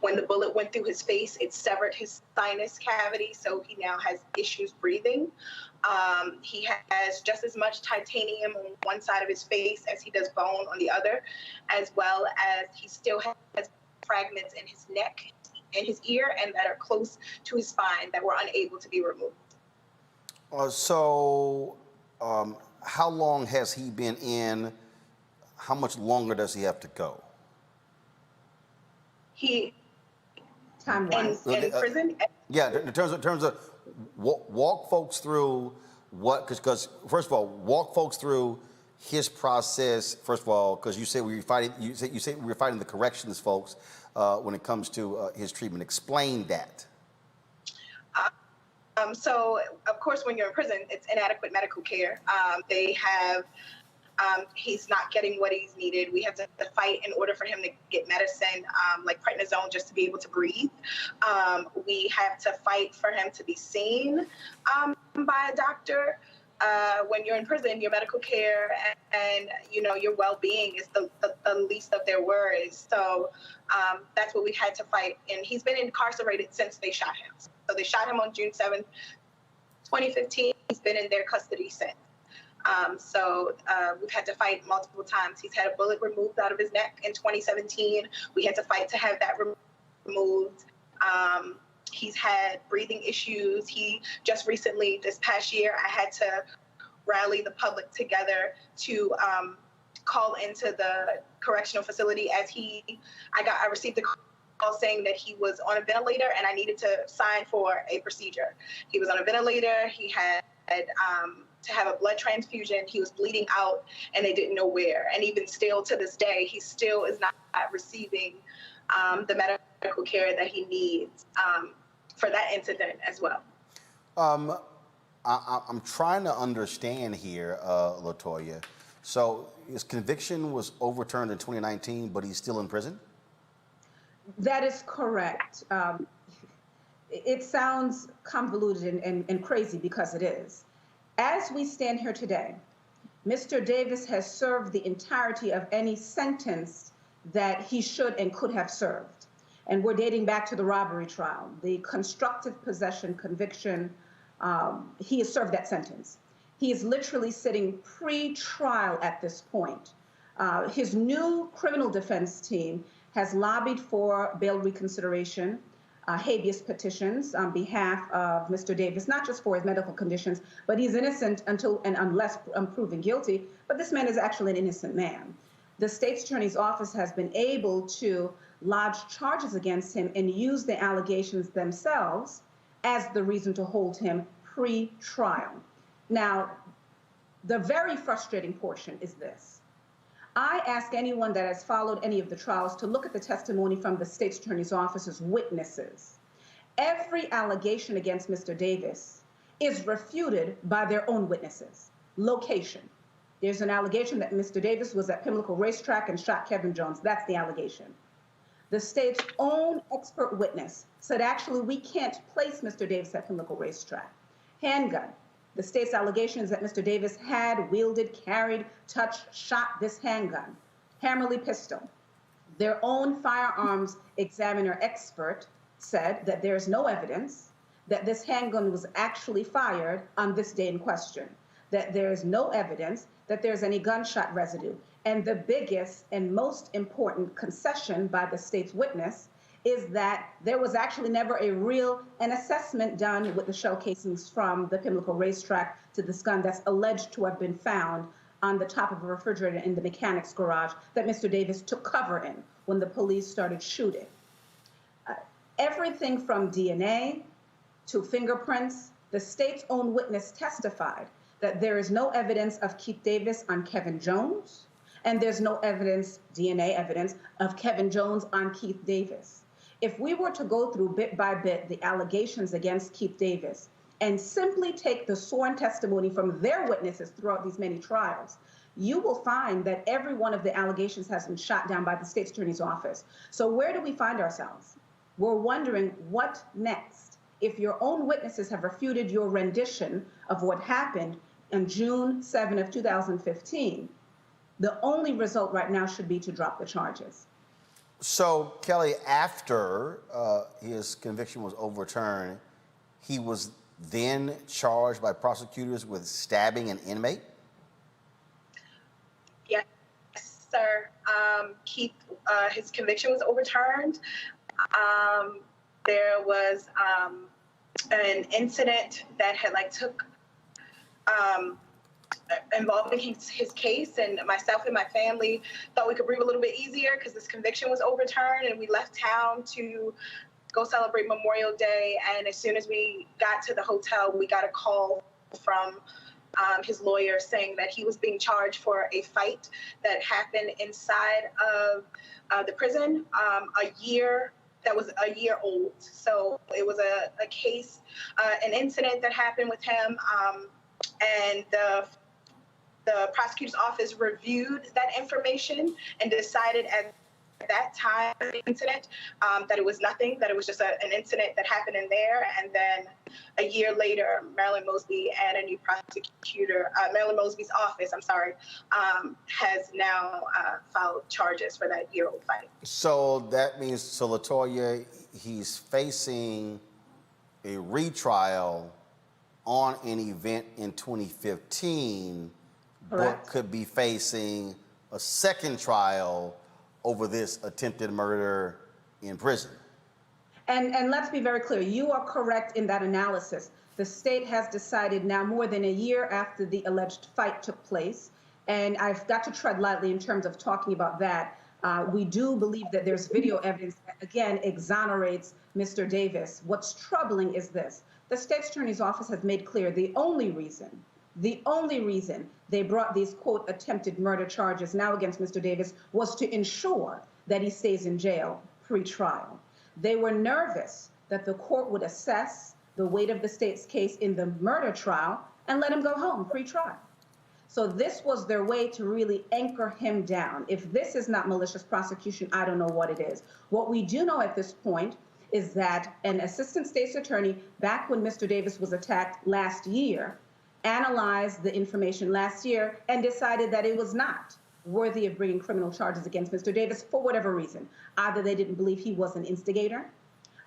When the bullet went through his face, it severed his sinus cavity, so he now has issues breathing. He has just as much titanium on one side of his face as he does bone on the other, as well as he still has fragments in his neck and his ear and that are close to his spine that were unable to be removed. How long has he been in? How much longer does he have to go? Time-wise. In prison? Yeah, in terms of walk folks through because first of all, walk folks through his process. First of all, because you say we were fighting the corrections folks when it comes to his treatment. Explain that. So, of course, when you're in prison, it's inadequate medical care. He's not getting what he's needed. We have to fight in order for him to get medicine, like prednisone, just to be able to breathe. We have to fight for him to be seen by a doctor. When you're in prison, your medical care and your well-being is the least of their worries. So that's what we had to fight. And he's been incarcerated since they shot him. So they shot him on June 7th, 2015. He's been in their custody since. We've had to fight multiple times. He's had a bullet removed out of his neck in 2017. We had to fight to have that removed. He's had breathing issues. He just recently, this past year, I had to rally the public together to call into the correctional facility as I received a call saying that he was on a ventilator and I needed to sign for a procedure. He was on a ventilator. He had to have a blood transfusion. He was bleeding out and they didn't know where. And even still to this day, he still is not receiving the medical care that he needs for that incident as well. I'm trying to understand here, LaToya. So his conviction was overturned in 2019, but he's still in prison? That is correct. It sounds convoluted and crazy because it is. As we stand here today, Mr. Davis has served the entirety of any sentence that he should and could have served. And we're dating back to the robbery trial, the constructive possession conviction. He has served that sentence. He is literally sitting pre-trial at this point. His new criminal defense team has lobbied for bail reconsideration, habeas petitions on behalf of Mr. Davis, not just for his medical conditions, but he's innocent until and unless proven guilty. But this man is actually an innocent man. The state's attorney's office has been able to lodge charges against him and use the allegations themselves as the reason to hold him pre-trial. Now, the very frustrating portion is this. I ask anyone that has followed any of the trials to look at the testimony from the state's attorney's office's witnesses. Every allegation against Mr. Davis is refuted by their own witnesses. Location. There's an allegation that Mr. Davis was at Pimlico Racetrack and shot Kevin Jones. That's the allegation. The state's own expert witness said, actually, we can't place Mr. Davis at Pimlico Racetrack. Handgun. The state's allegation is that Mr. Davis had wielded, carried, touched, shot this handgun. Hammerly pistol. Their own firearms examiner expert said that there's no evidence that this handgun was actually fired on this day in question, that there is no evidence that there's any gunshot residue. And the biggest and most important concession by the state's witness is that there was actually never an assessment done with the shell casings from the Pimlico Racetrack to this gun that's alleged to have been found on the top of a refrigerator in the mechanics garage that Mr. Davis took cover in when the police started shooting. Everything from DNA to fingerprints, the state's own witness testified that there is no evidence of Keith Davis on Kevin Jones, and there's no evidence, DNA evidence, of Kevin Jones on Keith Davis. If we were to go through bit by bit the allegations against Keith Davis and simply take the sworn testimony from their witnesses throughout these many trials, you will find that every one of the allegations has been shot down by the state's attorney's office. So where do we find ourselves? we're wondering what next. If your own witnesses have refuted your rendition of what happened on June 7 of 2015, the only result right now should be to drop the charges. So, Kelly, after his conviction was overturned, he was then charged by prosecutors with stabbing an inmate? Yes, sir. Keith, his conviction was overturned. There was an incident that had took involving his case, and myself and my family thought we could breathe a little bit easier because this conviction was overturned, and we left town to go celebrate Memorial Day. And as soon as we got to the hotel, we got a call from his lawyer saying that he was being charged for a fight that happened inside of the prison that was a year old. So it was a case, an incident that happened with him, and the prosecutor's office reviewed that information and decided at that time, the incident, that it was nothing, that it was just an incident that happened in there. And then a year later, Marilyn Mosby and a new prosecutor, Marilyn Mosby's office, has now filed charges for that year-old fight. So that means, LaToya, he's facing a retrial on an event in 2015, Correct. but could be facing a second trial over this attempted murder in prison. And let's be very clear, you are correct in that analysis. The state has decided now, more than a year after the alleged fight took place, and I've got to tread lightly in terms of talking about that. We do believe that there's video evidence that, again, exonerates Mr. Davis. What's troubling is this. The state's attorney's office has made clear the only reason they brought these, quote, attempted murder charges now against Mr. Davis was to ensure that he stays in jail pre-trial. They were nervous that the court would assess the weight of the state's case in the murder trial and let him go home pre-trial. So this was their way to really anchor him down. If this is not malicious prosecution, I don't know what it is. What we do know at this point is that an assistant state's attorney, back when Mr. Davis was attacked last year, analyzed the information last year and decided that it was not worthy of bringing criminal charges against Mr. Davis for whatever reason. Either they didn't believe he was an instigator,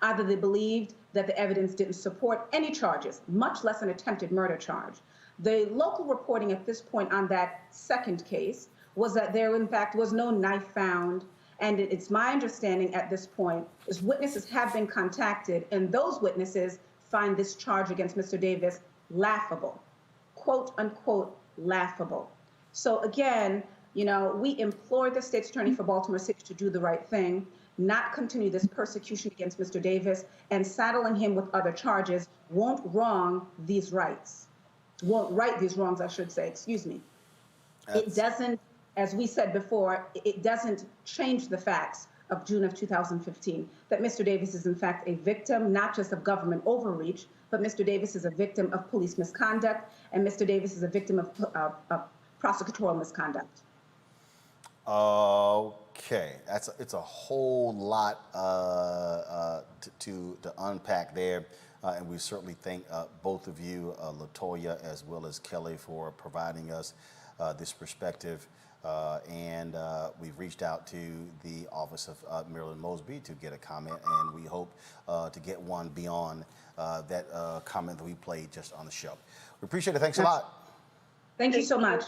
either they believed that the evidence didn't support any charges, much less an attempted murder charge. The local reporting at this point on that second case was that there, in fact, was no knife found. And it's my understanding at this point is witnesses have been contacted, and those witnesses find this charge against Mr. Davis laughable, quote unquote laughable. So again, we implore the state's attorney for Baltimore City to do the right thing, not continue this persecution against Mr. Davis, and saddling him with other charges won't right these wrongs, I should say, excuse me. It doesn't, as we said before, it doesn't change the facts of June of 2015, that Mr. Davis is in fact a victim, not just of government overreach, but Mr. Davis is a victim of police misconduct, and Mr. Davis is a victim of prosecutorial misconduct. Okay, it's a whole lot to unpack there, and we certainly thank both of you, LaToya as well as Kelly, for providing us this perspective. And we've reached out to the office of Marilyn Mosby to get a comment, and we hope to get one beyond that comment that we played just on the show. We appreciate it. Thanks a lot. Thank you so much.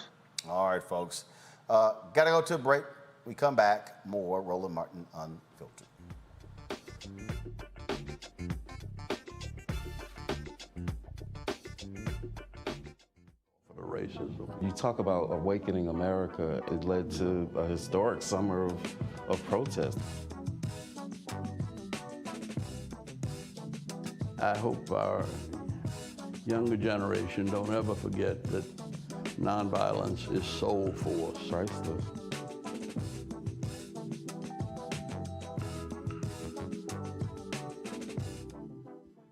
All right, folks. Got to go to a break. We come back, more Roland Martin Unfiltered. Racism. You talk about awakening America, it led to a historic summer of protest. I hope our younger generation don't ever forget that nonviolence is soul force. Priceless.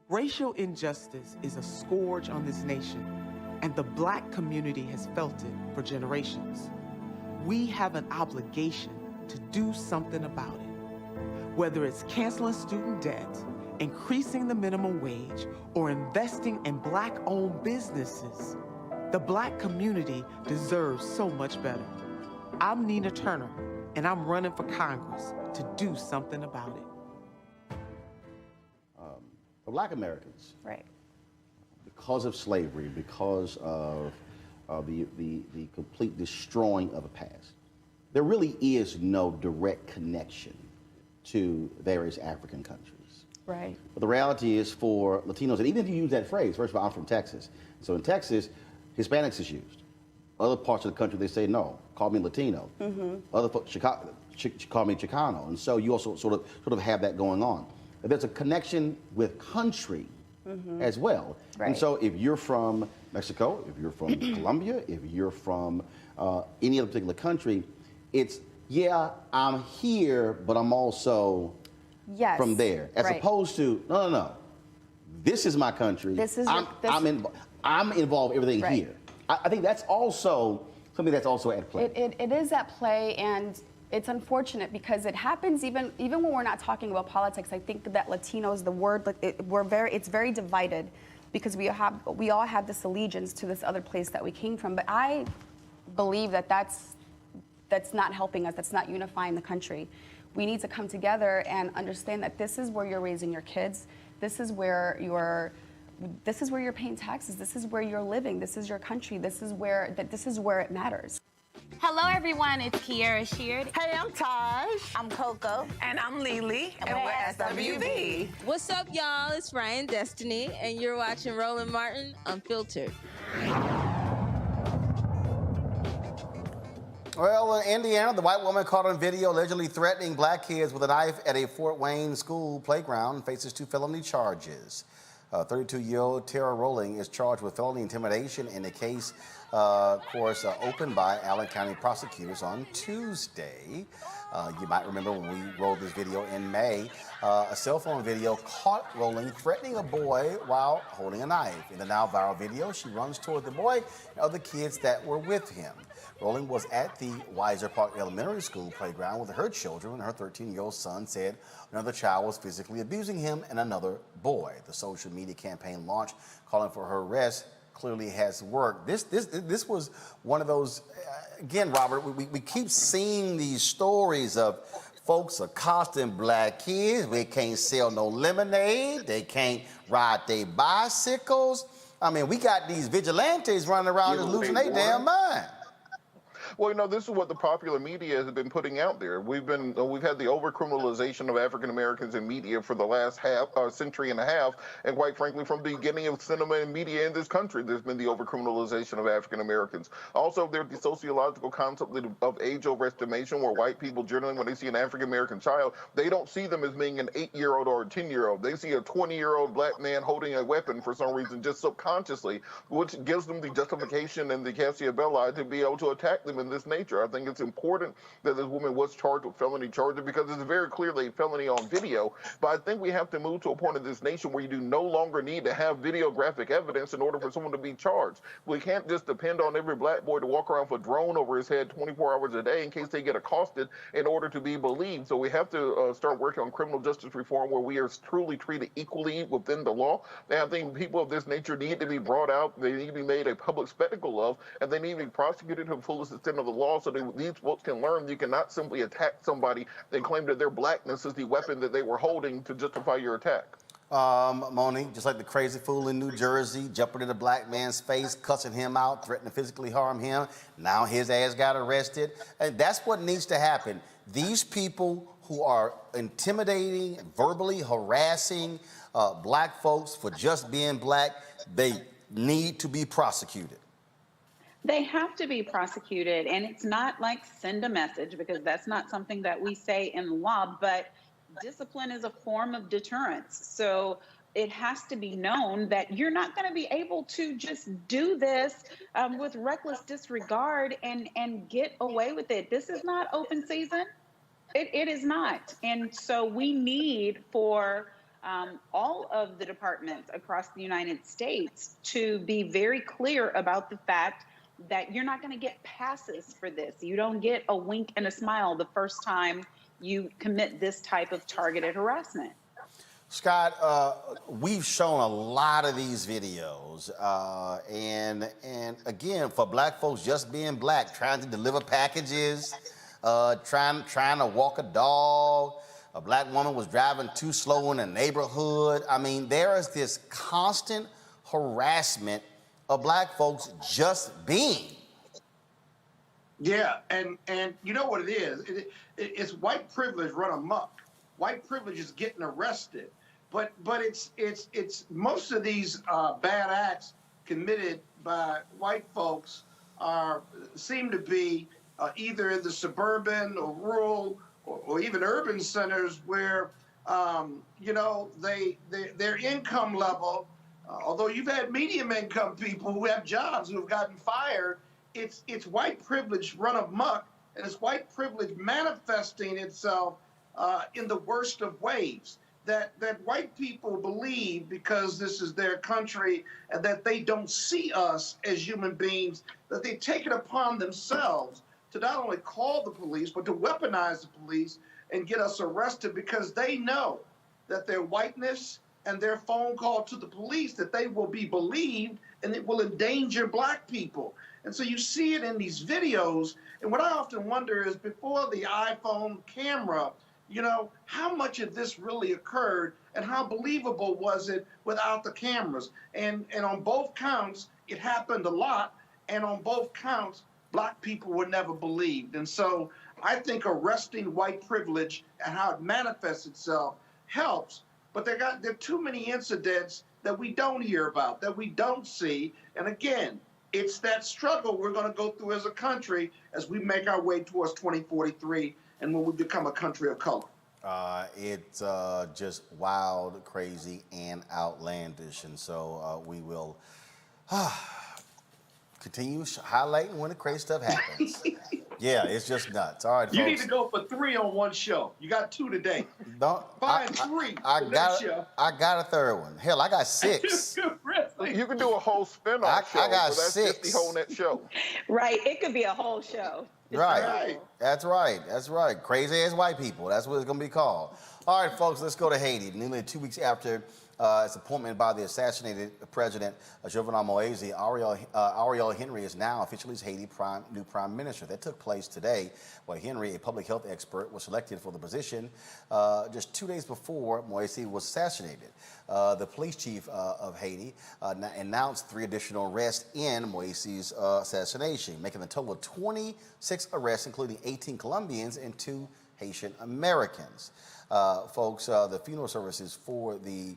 Racial injustice is a scourge on this nation, and the Black community has felt it for generations. We have an obligation to do something about it. Whether it's canceling student debt, increasing the minimum wage, or investing in Black-owned businesses, the Black community deserves so much better. I'm Nina Turner, and I'm running for Congress to do something about it. For Black Americans, right, because of slavery, because of the complete destroying of a past, there really is no direct connection to various African countries. Right. But the reality is for Latinos, and even if you use that phrase, first of all, I'm from Texas. So in Texas, Hispanics is used. Other parts of the country, they say, no, call me Latino. Other folks, call me Chicano. And so you also sort of have that going on. But there's a connection with country as well. Right. And so if you're from Mexico, if you're from Colombia, if you're from any other particular country, it's, yeah, I'm here, but I'm also from there. As opposed to, no. This is my country. This is I'm involved in everything here. I think that's also something that's also at play. It is at play, and it's unfortunate because it happens even when we're not talking about politics. I think that Latinos, the word, it's very divided because we all have this allegiance to this other place that we came from. But I believe that that's not helping us. That's not unifying the country. We need to come together and understand that this is where you're raising your kids. This is where you're paying taxes. This is where you're living. This is your country. This is where it matters. Hello, everyone. It's Kiara Sheard. Hey, I'm Taj. I'm Coco. And I'm Lily. And we're SWV. What's up, y'all? It's Ryan Destiny, and you're watching Roland Martin Unfiltered. Well, in Indiana, the white woman caught on video allegedly threatening Black kids with a knife at a Fort Wayne school playground faces 2 felony charges. 32-year-old Terra Roling is charged with felony intimidation in a case, opened by Allen County prosecutors on Tuesday. You might remember when we rolled this video in May, a cell phone video caught Roling threatening a boy while holding a knife. In the now viral video, she runs toward the boy and other kids that were with him. Roling was at the Weiser Park Elementary School playground with her children when her 13-year-old son said another child was physically abusing him and another boy. The social media campaign launched calling for her arrest clearly has worked. This was one of those, again, Robert, we keep seeing these stories of folks accosting Black kids. They can't sell no lemonade. They can't ride their bicycles. I mean, we got these vigilantes running around just losing their damn mind. Well, this is what the popular media has been putting out there. We've had the over-criminalization of African Americans in media for the last century and a half, and quite frankly, from the beginning of cinema and media in this country, there's been the over-criminalization of African Americans. Also, there's the sociological concept of age overestimation, where white people generally, when they see an African American child, they don't see them as being an 8-year-old or a 10-year-old. They see a 20-year-old Black man holding a weapon for some reason, just subconsciously, which gives them the justification and the casus belli to be able to attack them in this nature. I think it's important that this woman was charged with felony charges because it's very clearly a felony on video. But I think we have to move to a point in this nation where you do no longer need to have videographic evidence in order for someone to be charged. We can't just depend on every Black boy to walk around with a drone over his head 24 hours a day in case they get accosted in order to be believed. So we have to start working on criminal justice reform where we are truly treated equally within the law. And I think people of this nature need to be brought out. They need to be made a public spectacle of, and they need to be prosecuted to the fullest extent of the law so that these folks can learn you cannot simply attack somebody and claim that their Blackness is the weapon that they were holding to justify your attack. Monique, just like the crazy fool in New Jersey, jumping in a Black man's face, cussing him out, threatening to physically harm him. Now his ass got arrested. And that's what needs to happen. These people who are intimidating, verbally harassing Black folks for just being Black, they need to be prosecuted. They have to be prosecuted, and it's not like send a message, because that's not something that we say in law, but discipline is a form of deterrence. So it has to be known that you're not going to be able to just do this with reckless disregard and get away with it. This is not open season. It is not. And so we need for all of the departments across the United States to be very clear about the fact that you're not going to get passes for this. You don't get a wink and a smile the first time you commit this type of targeted harassment. Scott, we've shown a lot of these videos, and again, for black folks just being black, trying to deliver packages, trying to walk a dog. A black woman was driving too slow in a neighborhood. I mean, there is this constant harassment of black folks just being. Yeah, and you know what it is? It's white privilege run amok. White privilege is getting arrested. But it's most of these bad acts committed by white folks seem to be either in the suburban or rural or even urban centers where you know their income level, although you've had medium income people who have jobs who have gotten fired, it's white privilege run amok, and it's white privilege manifesting itself in the worst of ways. That white people believe because this is their country and that they don't see us as human beings, that they take it upon themselves to not only call the police, but to weaponize the police and get us arrested because they know that their whiteness and their phone call to the police, that they will be believed and it will endanger black people. And so you see it in these videos. And what I often wonder is before the iPhone camera, you know, how much of this really occurred and how believable was it without the cameras? And on both counts, it happened a lot. And on both counts, black people were never believed. And so I think arresting white privilege and how it manifests itself helps. But there are too many incidents that we don't hear about, that we don't see. And again, it's that struggle we're going to go through as a country as we make our way towards 2043 and when we become a country of color. It's just wild, crazy, and outlandish. And so we will continue highlighting when the crazy stuff happens. Yeah, it's just nuts. All right, folks. You need to go for 3 on one show. You got 2 today. Find 3 I got a third one. Hell, I got 6. You can do a whole spin-off show. I got so that's 6. just the whole net show. Right. It could be a whole show. Right. That's right. That's right. Crazy ass white people. That's what it's going to be called. All right, folks, let's go to Haiti. Nearly 2 weeks after its appointment by the assassinated President Jovenel Moise, Ariel Henry is now officially Haiti's new prime minister. That took place today, where Henry, a public health expert, was selected for the position just 2 days before Moise was assassinated. The police chief of Haiti announced 3 additional arrests in Moise's assassination, making a total of 26 arrests, including 18 Colombians and 2 Haitian Americans. Folks, the funeral services for the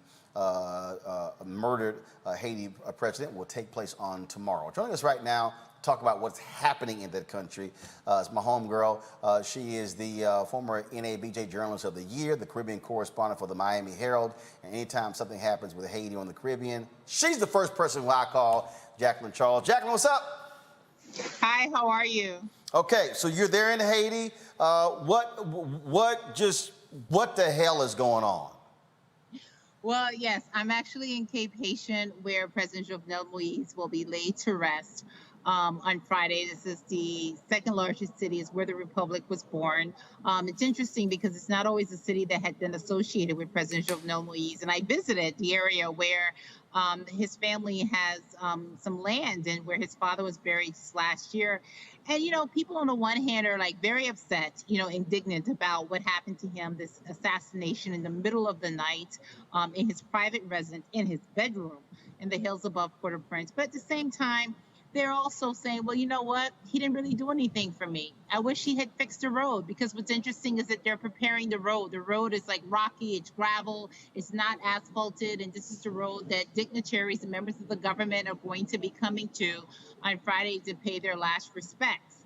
murdered Haiti president will take place on tomorrow. Joining us right now to talk about what's happening in that country is my homegirl. She is the former NABJ Journalist of the Year, the Caribbean correspondent for the Miami Herald. And anytime something happens with Haiti on the Caribbean, she's the first person who I call, Jacqueline Charles. Jacqueline, what's up? Hi, how are you? Okay, so you're there in Haiti. What the hell is going on? Well, yes, I'm actually in Cape Haitian, where President Jovenel Moise will be laid to rest on Friday. This is the second largest city. It's where the Republic was born. It's interesting because it's not always a city that had been associated with President Jovenel Moise. And I visited the area where his family has some land and where his father was buried last year. And, you know, people on the one hand are like very upset, you know, indignant about what happened to him, this assassination in the middle of the night in his private residence, in his bedroom in the hills above Port-au-Prince. But at the same time, they're also saying, well, you know what? He didn't really do anything for me. I wish he had fixed the road, because what's interesting is that they're preparing the road. The road is like rocky, it's gravel, it's not asphalted. And this is the road that dignitaries and members of the government are going to be coming to on Friday to pay their last respects.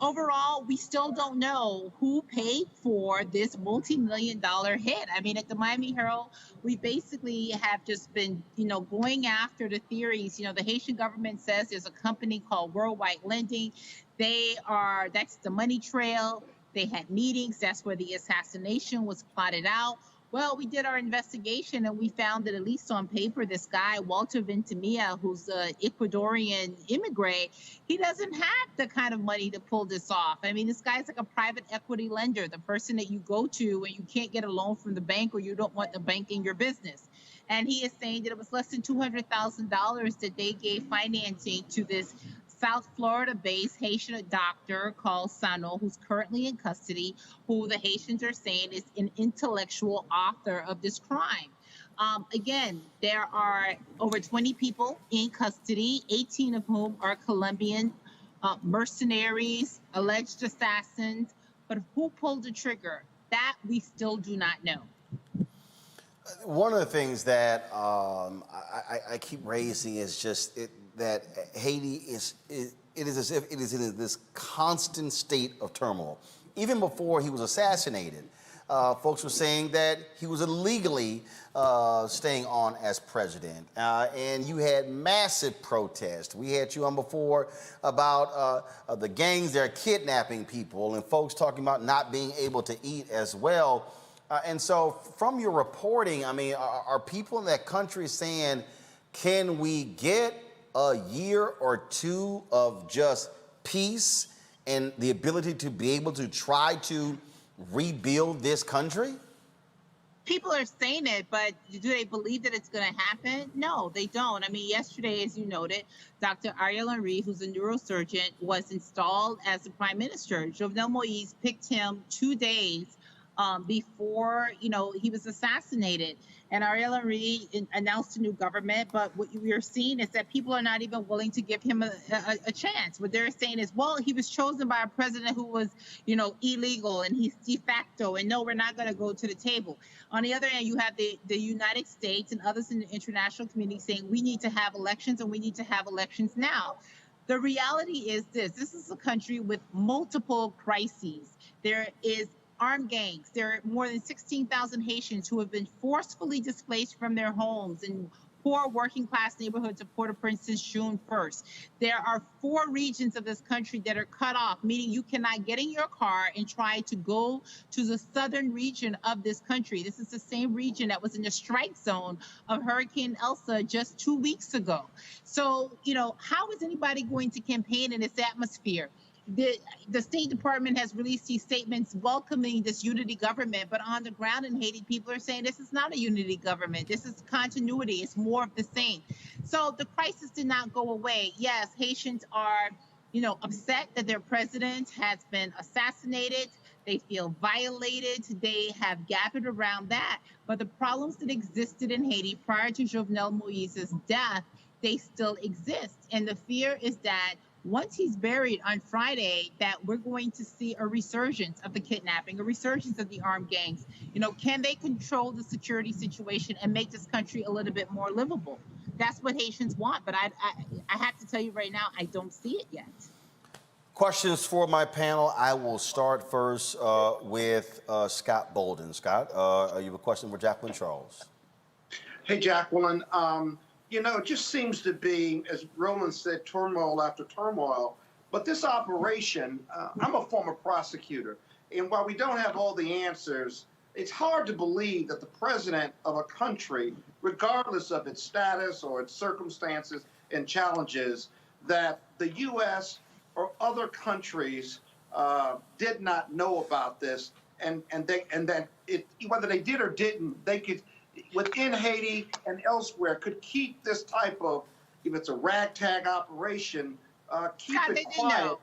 Overall, we still don't know who paid for this multi-million-dollar hit. I mean, at the Miami Herald, we basically have just been, you know, going after the theories. You know, the Haitian government says there's a company called Worldwide Lending. That's the money trail. They had meetings. That's where the assassination was plotted out. Well, we did our investigation and we found that, at least on paper, this guy, Walter Ventimilla, who's an Ecuadorian immigrant, he doesn't have the kind of money to pull this off. I mean, this guy's like a private equity lender, the person that you go to when you can't get a loan from the bank or you don't want the bank in your business. And he is saying that it was less than $200,000 that they gave financing to this South Florida-based Haitian doctor called Sano, who's currently in custody, who the Haitians are saying is an intellectual author of this crime. Again, there are over 20 people in custody, 18 of whom are Colombian mercenaries, alleged assassins. But who pulled the trigger? That we still do not know. One of the things that I keep raising is just that Haiti is as if it is in this constant state of turmoil. Even before he was assassinated, folks were saying that he was illegally staying on as president. And you had massive protests. We had you on before about the gangs that are kidnapping people and folks talking about not being able to eat as well. And so from your reporting, I mean, are people in that country saying, can we get a year or two of just peace and the ability to be able to try to rebuild this country? People are saying it, but do they believe that it's going to happen? No, they don't. I mean, yesterday, as you noted, Dr. Ariel Henry, who's a neurosurgeon, was installed as the prime minister. Jovenel Moïse picked him 2 days before, he was assassinated. And Ariel Henry announced a new government, but what we are seeing is that people are not even willing to give him a chance. What they're saying is, well, he was chosen by a president who was, illegal and he's de facto, and no, we're not going to go to the table. On the other hand, you have the United States and others in the international community saying we need to have elections and we need to have elections now. The reality is this is a country with multiple crises. There is armed gangs. There are more than 16,000 Haitians who have been forcefully displaced from their homes in poor working class neighborhoods of Port-au-Prince since June 1st. There are 4 regions of this country that are cut off, meaning you cannot get in your car and try to go to the southern region of this country. This is the same region that was in the strike zone of Hurricane Elsa just 2 weeks ago. So, how is anybody going to campaign in this atmosphere? The State Department has released these statements welcoming this unity government, but on the ground in Haiti, people are saying this is not a unity government. This is continuity. It's more of the same. So the crisis did not go away. Yes, Haitians are, upset that their president has been assassinated. They feel violated. They have gathered around that. But the problems that existed in Haiti prior to Jovenel Moïse's death, they still exist. And the fear is that once he's buried on Friday, that we're going to see a resurgence of the kidnapping, a resurgence of the armed gangs. Can they control the security situation and make this country a little bit more livable? That's what Haitians want. But I have to tell you right now, I don't see it yet. Questions for my panel. I will start first with Scott Bolden. Scott, you have a question for Jacqueline Charles? Hey, Jacqueline. It just seems to be, as Roland said, turmoil after turmoil. But this operation, I'm a former prosecutor, and while we don't have all the answers, it's hard to believe that the president of a country, regardless of its status or its circumstances and challenges, that the U.S. or other countries did not know about this, and that whether they did or didn't, they could, within Haiti and elsewhere, could keep this type of, if it's a ragtag operation, keep it quiet.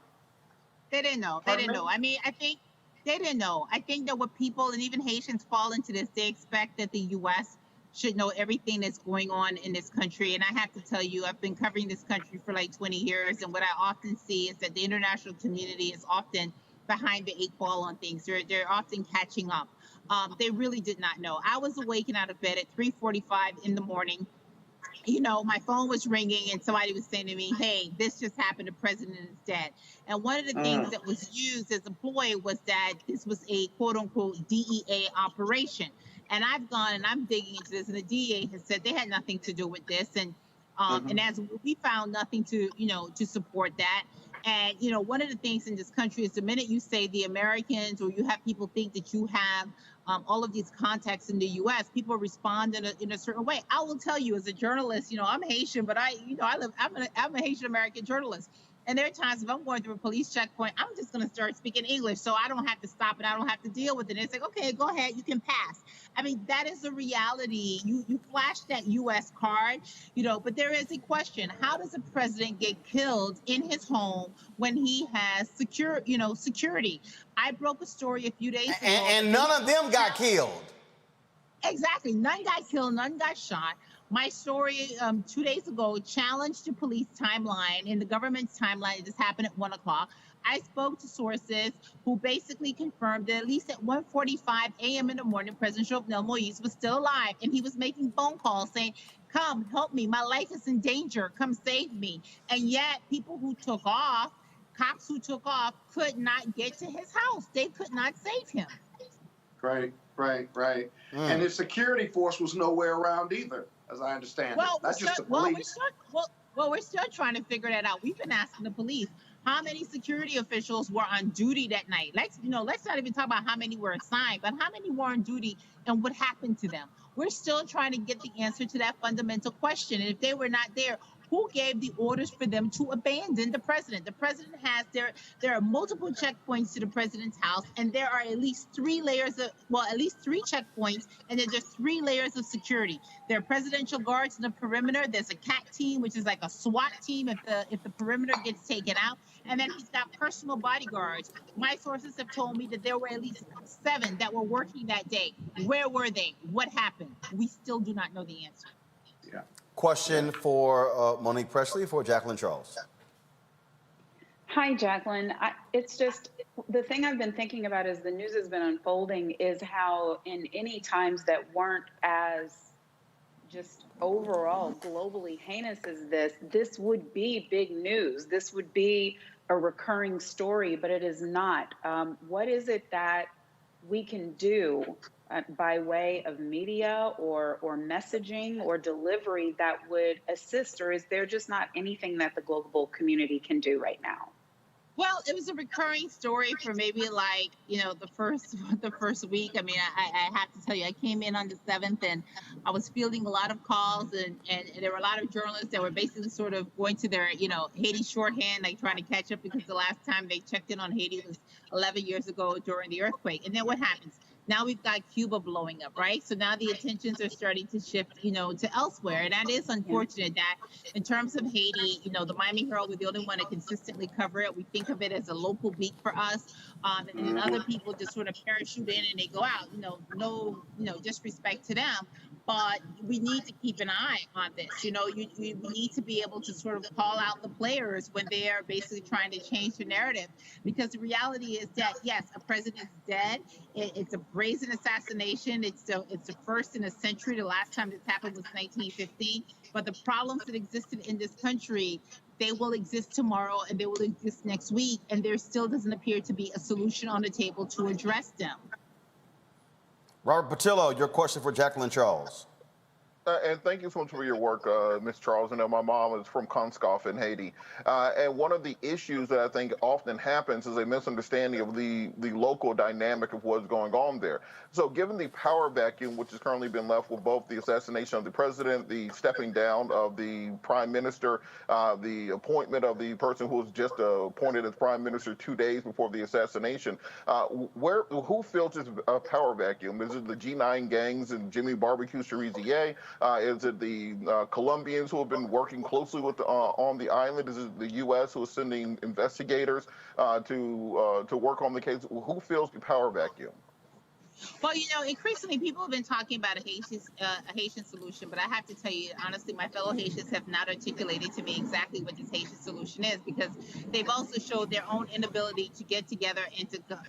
They didn't know. They didn't know. I mean, I think they didn't know. I think that what people, and even Haitians, fall into this, they expect that the U.S. should know everything that's going on in this country. And I have to tell you, I've been covering this country for like 20 years, and what I often see is that the international community is often behind the 8 ball on things. They're often catching up. They really did not know. I was awakened out of bed at 3:45 in the morning. My phone was ringing and somebody was saying to me, hey, this just happened, the president is dead. And one of the things that was used as a ploy was that this was a quote unquote DEA operation. And I've gone and I'm digging into this, and the DEA has said they had nothing to do with this. And as we found nothing to support that. And, one of the things in this country is the minute you say the Americans, or you have people think that you have all of these contacts in the U.S., people respond in a certain way. I will tell you, as a journalist, I'm Haitian, but I'm a Haitian American journalist. And there are times if I'm going through a police checkpoint, I'm just going to start speaking English so I don't have to stop and I don't have to deal with it. It's like, okay, go ahead, you can pass. I mean, that is a reality. You flash that U.S. card, but there is a question. How does a president get killed in his home when he has security? I broke a story a few days ago. And none of them got killed. Exactly. None got killed, none got shot. My story 2 days ago challenged the police timeline in the government's timeline. This happened at 1 o'clock. I spoke to sources who basically confirmed that at least at 1:45 a.m. in the morning, President Jovenel Moise was still alive, and he was making phone calls saying, "Come, help me. My life is in danger. Come save me." And yet people who took off, cops who took off, could not get to his house. They could not save him. Right. And his security force was nowhere around either, as I understand it. Not just the police. We're still trying to figure that out. We've been asking the police how many security officials were on duty that night. Let's not even talk about how many were assigned, but how many were on duty and what happened to them. We're still trying to get the answer to that fundamental question. And if they were not there, who gave the orders for them to abandon the president? The president has there are multiple checkpoints to the president's house, and there are at least three checkpoints, and then there's 3 layers of security. There are presidential guards in the perimeter. There's a CAT team, which is like a SWAT team if the perimeter gets taken out, and then he's got personal bodyguards. My sources have told me that there were at least 7 that were working that day. Where were they? What happened? We still do not know the answer. Yeah. Question for Monique Presley for Jacqueline Charles. Hi, Jacqueline. It's just the thing I've been thinking about as the news has been unfolding is how in any times that weren't as just overall globally heinous as this would be big news. This would be a recurring story, but it is not. What is it that we can do by way of media or messaging or delivery that would assist, or is there just not anything that the global community can do right now? Well, it was a recurring story for maybe the first week. I mean, I have to tell you, I came in on the 7th and I was fielding a lot of calls and there were a lot of journalists that were basically sort of going to their, Haiti shorthand, like trying to catch up because the last time they checked in on Haiti was 11 years ago during the earthquake. And then what happens? Now we've got Cuba blowing up, right? So now the attentions are starting to shift, to elsewhere. And that is unfortunate that in terms of Haiti, the Miami Herald, we're the only one that consistently cover it. We think of it as a local beat for us. And then other people just sort of parachute in and they go out, no disrespect to them. But we need to keep an eye on this. You need to be able to sort of call out the players when they are basically trying to change the narrative. Because the reality is that, yes, a president's dead. It's a brazen assassination. It's the first in a century. The last time this happened was 1915. But the problems that existed in this country, they will exist tomorrow and they will exist next week. And there still doesn't appear to be a solution on the table to address them. Robert Patillo, your question for Jacqueline Charles. And thank you so much for your work, Ms. Charles. I know my mom is from Conscoff in Haiti. And one of the issues that I think often happens is a misunderstanding of the local dynamic of what's going on there. So given the power vacuum, which has currently been left with both the assassination of the president, the stepping down of the prime minister, the appointment of the person who was just appointed as prime minister 2 days before the assassination, who fills this power vacuum? Is it the G9 gangs and Jimmy Barbecue Cherizier? Is it the Colombians who have been working closely with on the island? Is it the U.S. who is sending investigators to work on the case? Who fills the power vacuum? Well, increasingly people have been talking about a Haitian solution, but I have to tell you, honestly, my fellow Haitians have not articulated to me exactly what this Haitian solution is, because they've also showed their own inability to get together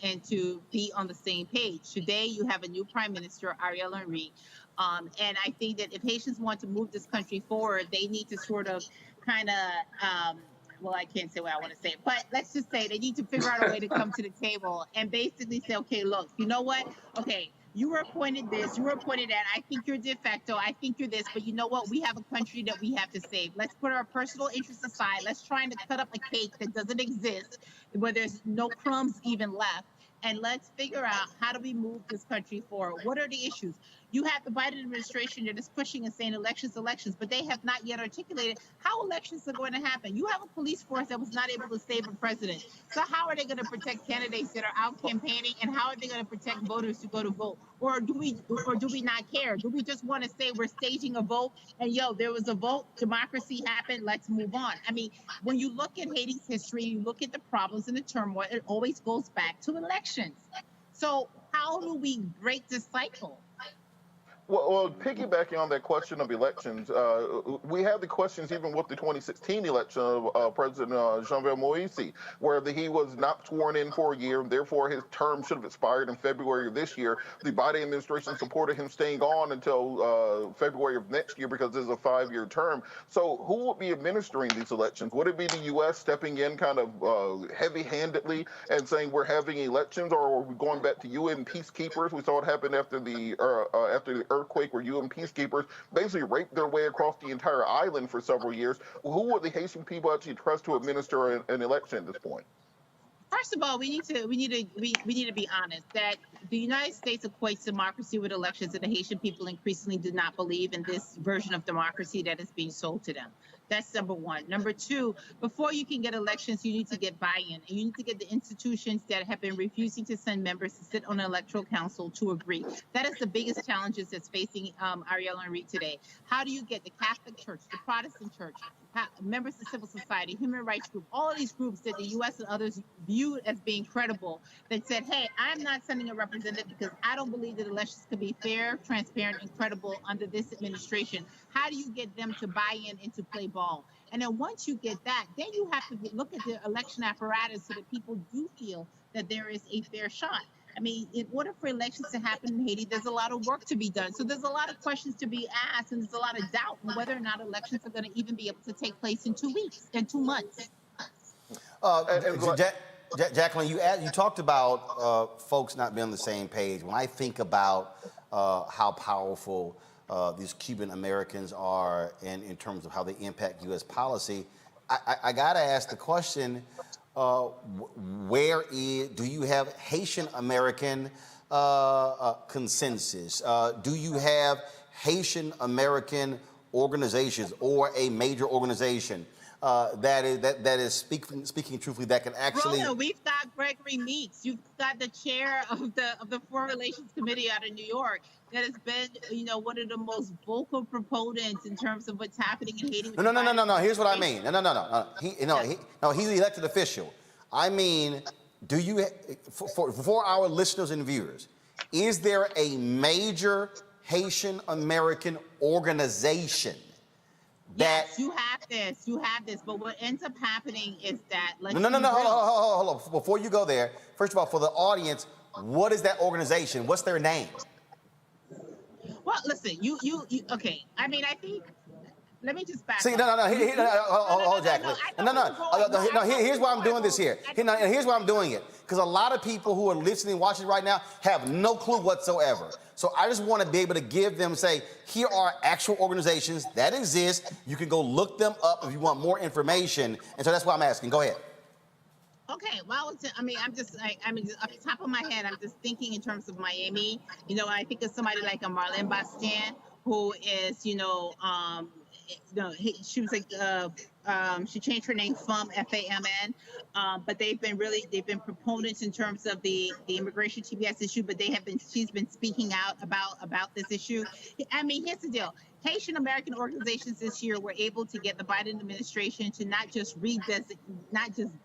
and to be on the same page. Today, you have a new prime minister, Ariel Henry, and I think that if Haitians want to move this country forward, they need to sort of well, I can't say what I want to say, but let's just say they need to figure out a way to come to the table and basically say, okay, look, you know what? Okay, you were appointed this, you were appointed that. I think you're de facto. I think you're this, but you know what? We have a country that we have to save. Let's put our personal interests aside. Let's try to cut up a cake that doesn't exist, where there's no crumbs even left. and let's figure out how do we move this country forward. What are the issues? You have the Biden administration that is pushing and saying elections, but they have not yet articulated how elections are going to happen. You have a police force that was not able to save a president. So how are they going to protect candidates that are out campaigning, and how are they going to protect voters to go to vote? Or do we not care? Do we just want to say we're staging a vote and there was a vote, democracy happened, let's move on? I mean, when you look at Haiti's history, you look at the problems and the turmoil, it always goes back to elections. So how do we break this cycle? Well, piggybacking on that question of elections, we had the questions even with the 2016 election of President Jovenel Moise, where he was not sworn in for a year, and therefore his term should have expired in February of this year. The Biden administration supported him staying on until February of next year because this is a 5-year term. So who would be administering these elections? Would it be the U.S. stepping in kind of heavy-handedly and saying we're having elections, or are we going back to UN peacekeepers? We saw it happen after the earthquake where UN peacekeepers basically raped their way across the entire island for several years. Who would the Haitian people actually trust to administer an election at this point? First of all, we need to be honest that the United States equates democracy with elections, and the Haitian people increasingly do not believe in this version of democracy that is being sold to them. That's number one. Number two, before you can get elections, you need to get buy-in, and you need to get the institutions that have been refusing to send members to sit on the electoral council to agree. That is the biggest challenges that's facing Ariel Henry today. How do you get the Catholic Church, the Protestant Church, members of civil society, human rights group, all of these groups that the U.S. and others viewed as being credible, that said, hey, I'm not sending a representative because I don't believe that elections could be fair, transparent, and credible under this administration. How do you get them to buy in and to play ball? And then once you get that, then you have to look at the election apparatus so that people do feel that there is a fair shot. I mean, in order for elections to happen in Haiti, there's a lot of work to be done. So there's a lot of questions to be asked, and there's a lot of doubt on whether or not elections are going to even be able to take place in 2 weeks and 2 months. Jacqueline, you talked about folks not being on the same page. When I think about how powerful these Cuban Americans are in terms of how they impact U.S. policy, I got to ask the question, do you have Haitian American consensus? Do you have Haitian American organizations or a major organization that is speaking truthfully that can actually? Roland, we've got Gregory Meeks. You've got the chair of the Foreign Relations Committee out of New York that has been, one of the most vocal proponents in terms of what's happening in Haiti. No. Here's what I mean. No. He's an elected official. I mean, do you, for our listeners and viewers, is there a major Haitian American organization that? Yes, you have this, but what ends up happening is that. Hold on. Before you go there, first of all, for the audience, what is that organization? What's their name? Well, listen, you okay. I mean, I think. Let me just back up. See, hold Jacqueline. No, here's why I'm doing this here. Here's why I'm doing it. Because a lot of people who are listening, watching right now have no clue whatsoever. So I just want to be able to give them, say, here are actual organizations that exist. You can go look them up if you want more information. And so that's why I'm asking. Go ahead. Okay, well, I'm just off the top of my head, I'm just thinking in terms of Miami. I think of somebody like a Marilyn Bastien, who is, she was like, she changed her name from FAMN, but they've been proponents in terms of the immigration TPS issue, but she's been speaking out about this issue. I mean, here's the deal. Haitian American organizations this year were able to get the Biden administration to not just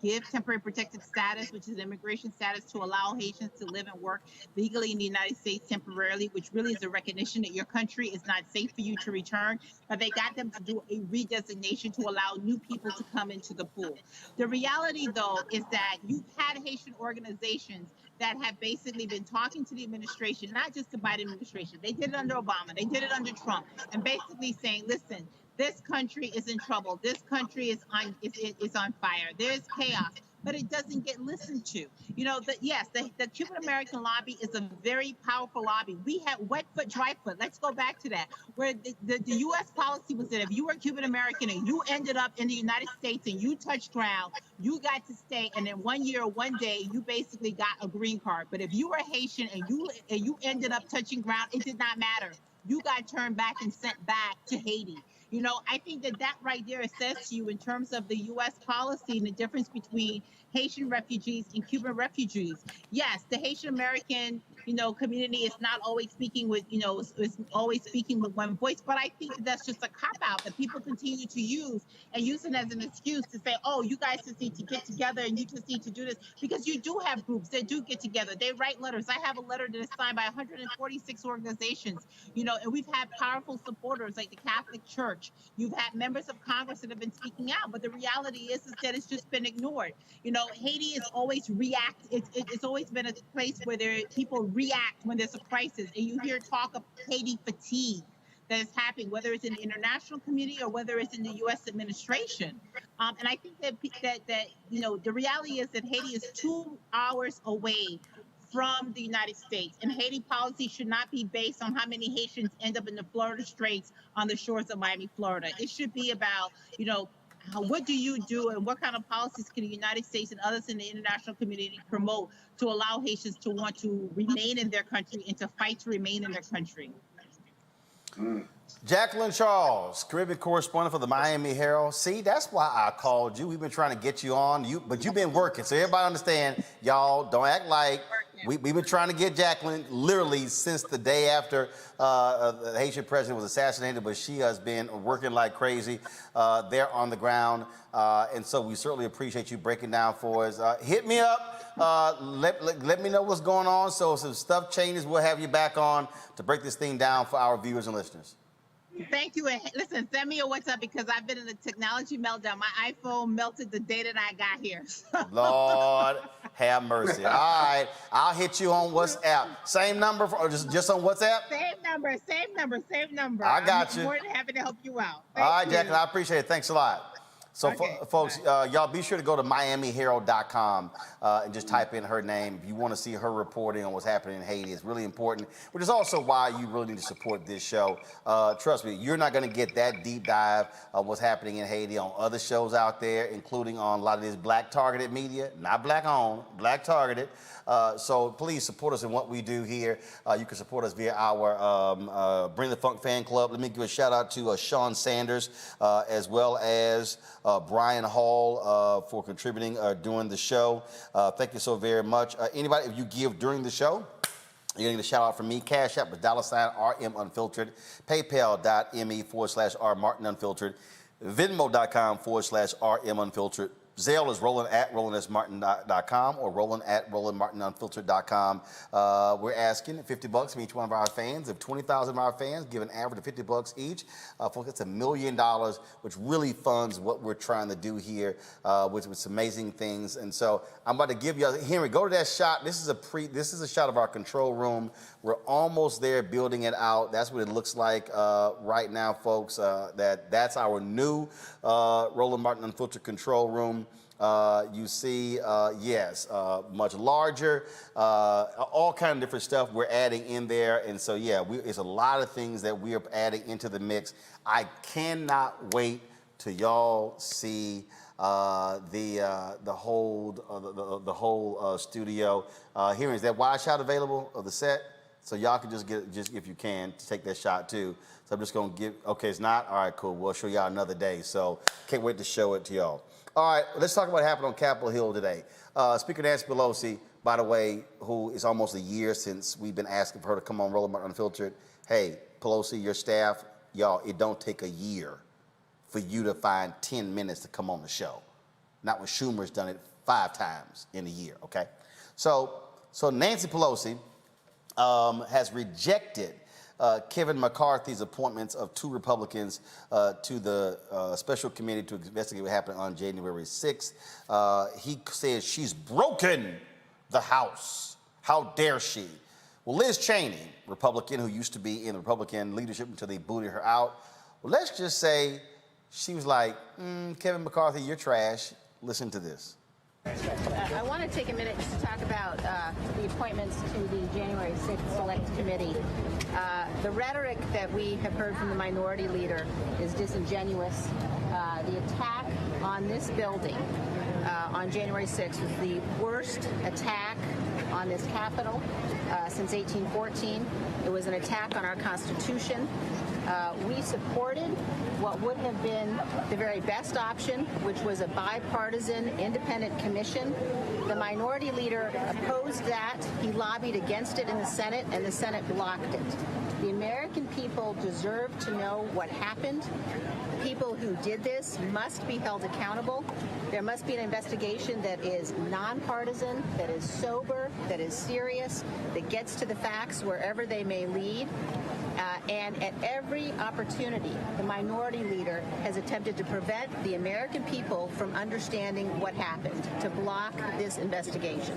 give temporary protected status, which is immigration status, to allow Haitians to live and work legally in the United States temporarily, which really is a recognition that your country is not safe for you to return. But they got them to do a redesignation to allow new people to come into the pool. The reality, though, is that you've had Haitian organizations that have basically been talking to the administration, not just the Biden administration. They did it under Obama. They did it under Trump, and basically saying, listen, this country is in trouble. This country is on fire. There's chaos. but it doesn't get listened to. You know, the Cuban American lobby is a very powerful lobby. We had wet foot, dry foot. Let's go back to that, where the U.S. policy was that if you were Cuban American and you ended up in the United States and you touched ground, you got to stay, and in 1 year or 1 day, you basically got a green card. But if you were Haitian and you ended up touching ground, it did not matter. You got turned back and sent back to Haiti. You know, I think that right there says to you in terms of the U.S. policy and the difference between Haitian refugees and Cuban refugees. Yes, the Haitian American, community is not always speaking with, is always speaking with one voice, but I think that's just a cop-out that people continue to use and use it as an excuse to say, oh, you guys just need to get together and you just need to do this, because you do have groups that do get together. They write letters. I have a letter that is signed by 146 organizations, and we've had powerful supporters like the Catholic Church. You've had members of Congress that have been speaking out, but the reality is that it's just been ignored. Haiti is always react. It's always been a place where people react when there's a crisis, and you hear talk of Haiti fatigue that is happening, whether it's in the international community or whether it's in the U.S. administration. And I think that the reality is that Haiti is 2 hours away from the United States, and Haiti policy should not be based on how many Haitians end up in the Florida Straits on the shores of Miami, Florida. It should be about, what do you do and what kind of policies can the United States and others in the international community promote to allow Haitians to want to remain in their country and to fight to remain in their country. Jacqueline Charles, Caribbean correspondent for the Miami Herald. See, that's why I called you. We've been trying to get you on, but you've been working. So everybody understand, y'all, don't act like we've been trying to get Jacqueline literally since the day after the Haitian president was assassinated, but she has been working like crazy there on the ground. And so we certainly appreciate you breaking down for us. Hit me up. Let me know what's going on. So if some stuff changes, we'll have you back on to break this thing down for our viewers and listeners. Thank you. And listen, send me a WhatsApp because I've been in a technology meltdown. My iPhone melted the day that I got here. Lord have mercy. All right, I'll hit you on WhatsApp. Same number or just on WhatsApp? Same number. I got you. I'm more than happy to help you out. All right, Jacqueline, I appreciate it. Thanks a lot. So, Okay, folks, y'all be sure to go to MiamiHerald.com and just type in her name if you want to see her reporting on what's happening in Haiti. It's really important, which is also why you really need to support this show. Trust me, you're not going to get that deep dive of what's happening in Haiti on other shows out there, including on a lot of this black-targeted media, not black-owned, black-targeted. So please support us in what we do here. You can support us via our Bring the Funk fan club. Let me give a shout out to Sean Sanders as well as Brian Hall for contributing during the show. Thank you so very much. Anybody, if you give during the show, you're getting a shout out from me. Cash App with $RM Unfiltered. PayPal.me/R Martin Unfiltered. Venmo.com/RM Unfiltered. Zelle is Roland at RolandSMartin.com or Roland at RolandMartinUnfiltered.com. We're asking $50 from each one of our fans. If 20,000 of our fans give an average of $50 each, folks, that's $1 million, which really funds what we're trying to do here with some amazing things. And so I'm about to give you, Henry, go to that shot. This is a shot of our control room. We're almost there building it out. That's what it looks like right now, folks. That's our new Roland Martin Unfiltered control room. You see, yes, much larger, all kind of different stuff we're adding in there. And so, yeah, it's a lot of things that we are adding into the mix. I cannot wait till y'all see the whole studio. Here is that wide shot available of the set, so y'all can just if you can to take that shot too. So I'm just gonna okay, it's not? All right, cool. We'll show y'all another day. So can't wait to show it to y'all. All right, let's talk about what happened on Capitol Hill today. Speaker Nancy Pelosi, by the way, who is almost a year since we've been asking for her to come on Roland Martin Unfiltered. Hey, Pelosi, your staff, y'all, it don't take a year for you to find 10 minutes to come on the show. Not when Schumer's done it 5 times in a year, okay? So Nancy Pelosi has rejected Kevin McCarthy's appointments of 2 Republicans to the special committee to investigate what happened on January 6th. He says she's broken the House. How dare she? Well, Liz Cheney, Republican, who used to be in the Republican leadership until they booted her out, well, let's just say she was like, Kevin McCarthy, you're trash. Listen to this. I want to take a minute to talk about the appointments to the January 6th Select Committee. The rhetoric that we have heard from the minority leader is disingenuous. The attack on this building on January 6th was the worst attack on this Capitol since 1814. It was an attack on our Constitution. We supported what would have been the very best option, which was a bipartisan independent commission. The minority leader opposed that. He lobbied against it in the Senate, and the Senate blocked it. The American people deserve to know what happened. People who did this must be held accountable. There must be an investigation that is nonpartisan, that is sober, that is serious, that gets to the facts wherever they may lead. And at every opportunity, the minority leader has attempted to prevent the American people from understanding what happened, to block this investigation.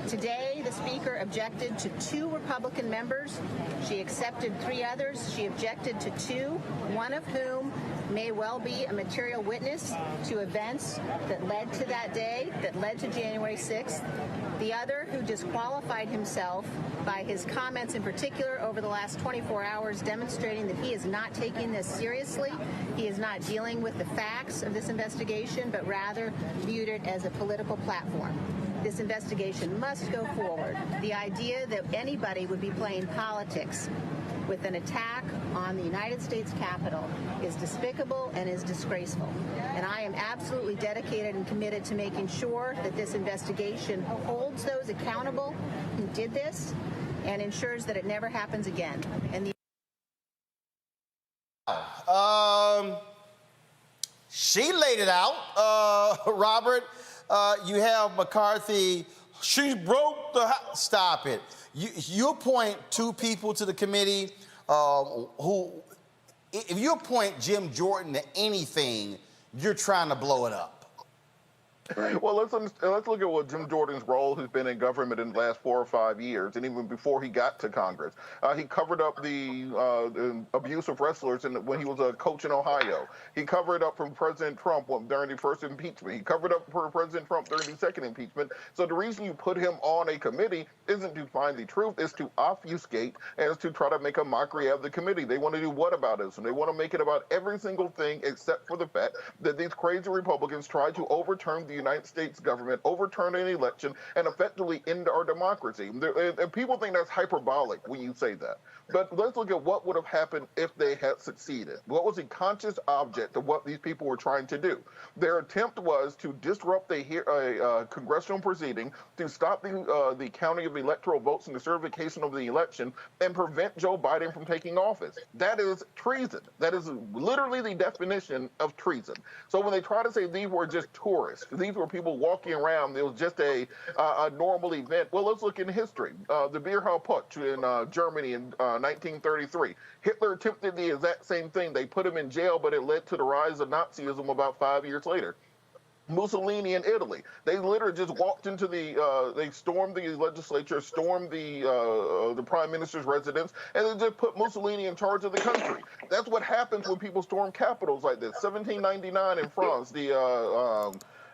Today, the Speaker objected to 2 Republican members. She accepted 3 others. She objected to 2, one of whom may well be a material witness to events that led to that day, that led to January 6th. The other, who disqualified himself by his comments in particular over the last 24 hours, demonstrating that he is not taking this seriously. He is not dealing with the facts of this investigation, but rather viewed it as a political platform. This investigation must go forward. The idea that anybody would be playing politics with an attack on the United States Capitol is despicable and is disgraceful. And I am absolutely dedicated and committed to making sure that this investigation holds those accountable who did this and ensures that it never happens again. And she laid it out, Robert. You have McCarthy. She broke the house. Stop it. You appoint 2 people to the committee who, if you appoint Jim Jordan to anything, you're trying to blow it up. Well, let's look at what Jim Jordan's role has been in government in the last 4 or 5 years, and even before he got to Congress. He covered up the abuse of wrestlers when he was a coach in Ohio. He covered up from President Trump during the first impeachment. He covered up for President Trump during the second impeachment. So the reason you put him on a committee isn't to find the truth, it's to obfuscate and it's to try to make a mockery of the committee. They want to do whataboutism. They want to make it about every single thing except for the fact that these crazy Republicans tried to overturn the United States government, overturn an election, and effectively end our democracy. And people think that's hyperbolic when you say that. But let's look at what would have happened if they had succeeded. What was the conscious object of what these people were trying to do? Their attempt was to disrupt a congressional proceeding, to stop the counting of electoral votes and the certification of the election, and prevent Joe Biden from taking office. That is treason. That is literally the definition of treason. So when they try to say these were just tourists, these were people walking around, it was just a normal event. Well, let's look in history. The Beer Hall Putsch in Germany in 1933. Hitler attempted the exact same thing. They put him in jail, but it led to the rise of Nazism about 5 years later. Mussolini in Italy. They literally just walked into they stormed the legislature, stormed the prime minister's residence, and they just put Mussolini in charge of the country. That's what happens when people storm capitals like this. 1799 in France,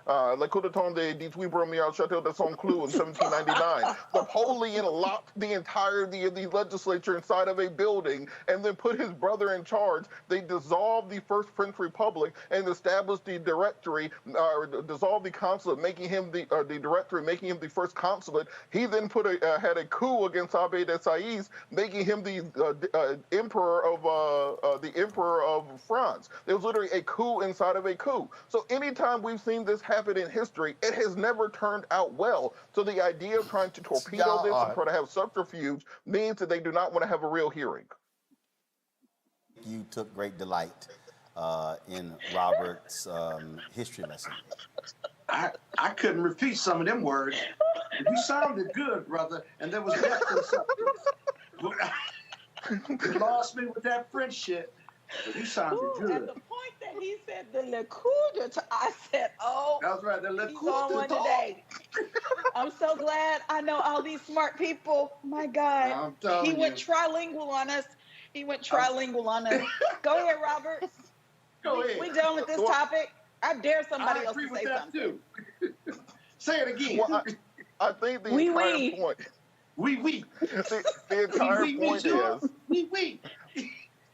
Le coup d'état de 18 premiers au Château de Saint-Cloud in 1799. Napoleon locked the entirety of the legislature inside of a building and then put his brother in charge. They dissolved the First French Republic and established the directory, dissolved the consulate, making him the directory, making him the first consulate. He then had a coup against Abbé de Saïs, making him the emperor of France. It was literally a coup inside of a coup. So anytime we've seen this happen in history, it has never turned out well. So the idea of trying to torpedo this and try to have subterfuge means that they do not want to have a real hearing. You took great delight in Robert's history lesson. I couldn't repeat some of them words. You sounded good, brother, and there was definitely something. You lost me with that French shit. You sounded good. At the point that he said the le coup d'etat, I said, oh, that's right, the le he's coup on one today. I'm so glad I know all these smart people. My God. He went trilingual on us. Go ahead, Robert. Go ahead. We done with this topic. I dare somebody else to say something. Too. Say it again. Well, I think the entire point. The entire point is.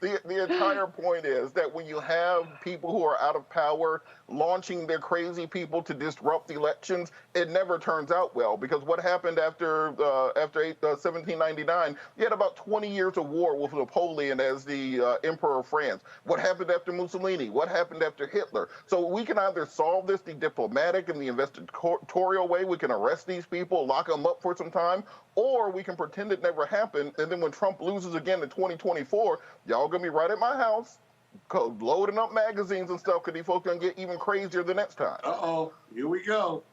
The entire point is that when you have people who are out of power launching their crazy people to disrupt elections, it never turns out well. Because what happened after 1799, you had about 20 years of war with Napoleon as the Emperor of France. What happened after Mussolini? What happened after Hitler? So we can either solve this the diplomatic and the investigatorial way. We can arrest these people, lock them up for some time, or we can pretend it never happened. And then when Trump loses again in 2024, y'all gonna be right at my house, loading up magazines and stuff, because these folks gonna get even crazier the next time. Uh-oh, here we go.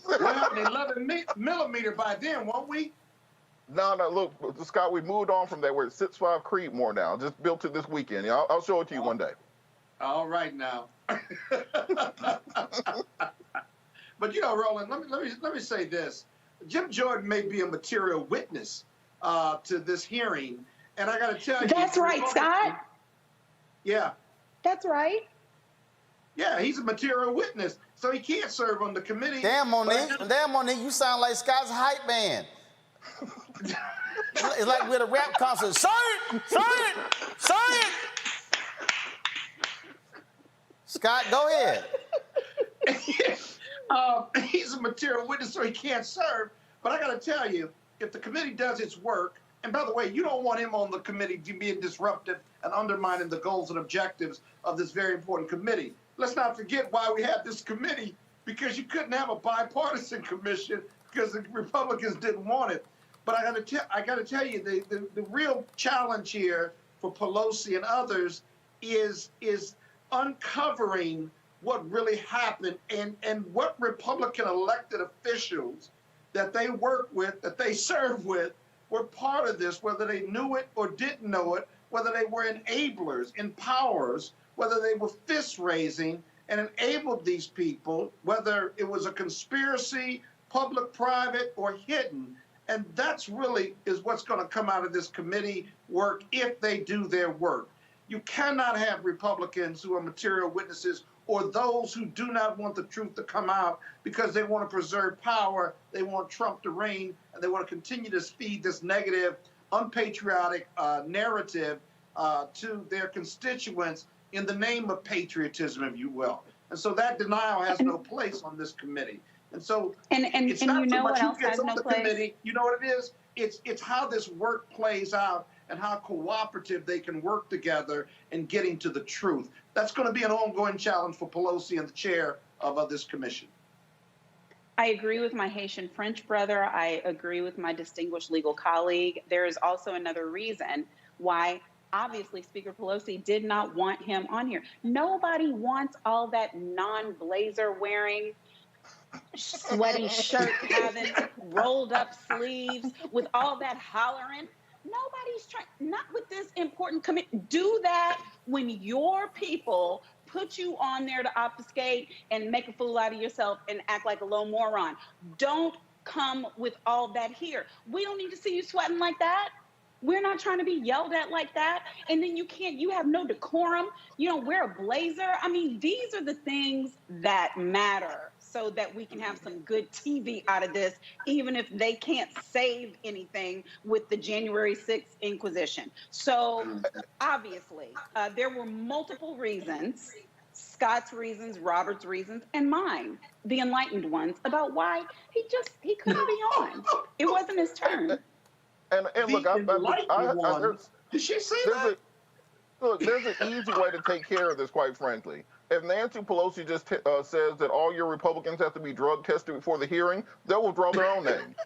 We'll have an 11 millimeter by then, won't we? No, look, Scott, we moved on from that. We're at 6'5" Creedmoor now. Just built it this weekend. I'll show it to you one day. All right now. But you know, Roland, let me say this. Jim Jordan may be a material witness to this hearing, and I got to tell you. That's right, Scott. Yeah. That's right. Yeah, he's a material witness, so he can't serve on the committee. Damn, Monique, you sound like Scott's hype man. It's like we're at a rap concert. Say it! Say it! Say it! Scott, go ahead. He's a material witness, so he can't serve. But I got to tell you, if the committee does its work, and by the way, you don't want him on the committee being disruptive and undermining the goals and objectives of this very important committee. Let's not forget why we had this committee, because you couldn't have a bipartisan commission because the Republicans didn't want it. But I got to tell you, the real challenge here for Pelosi and others is uncovering what really happened and what Republican elected officials that they work with, that they serve with, were part of this, whether they knew it or didn't know it, whether they were enablers, empowers, whether they were fist-raising and enabled these people, whether it was a conspiracy, public, private, or hidden. And that's really is what's going to come out of this committee work if they do their work. You cannot have Republicans who are material witnesses or those who do not want the truth to come out because they want to preserve power, they want Trump to reign, and they want to continue to feed this negative, unpatriotic narrative to their constituents in the name of patriotism, if you will. And so that denial has no place on this committee. And so it's not you know so much what who else gets has on no the place? committee. You know what it is? It's how this work plays out and how cooperative they can work together in getting to the truth. That's going to be an ongoing challenge for Pelosi and the chair of this commission. I agree with my Haitian French brother. I agree with my distinguished legal colleague. There is also another reason why obviously Speaker Pelosi did not want him on here. Nobody wants all that non-blazer wearing, sweaty shirt having, rolled up sleeves with all that hollering. Nobody's trying, not with this important committee. Do that when your people put you on there to obfuscate and make a fool out of yourself and act like a low moron. Don't come with all that here. We don't need to see you sweating like that. We're not trying to be yelled at like that. And then you have no decorum. You don't wear a blazer. I mean, these are the things that matter so that we can have some good TV out of this, even if they can't save anything with the January 6th Inquisition. So obviously, there were multiple reasons, Scott's reasons, Robert's reasons, and mine, the enlightened ones, about why he couldn't be on. It wasn't his turn. And look, did she say that? Look, there's an easy way to take care of this, quite frankly. If Nancy Pelosi just says that all your Republicans have to be drug tested before the hearing, they'll withdraw their own name.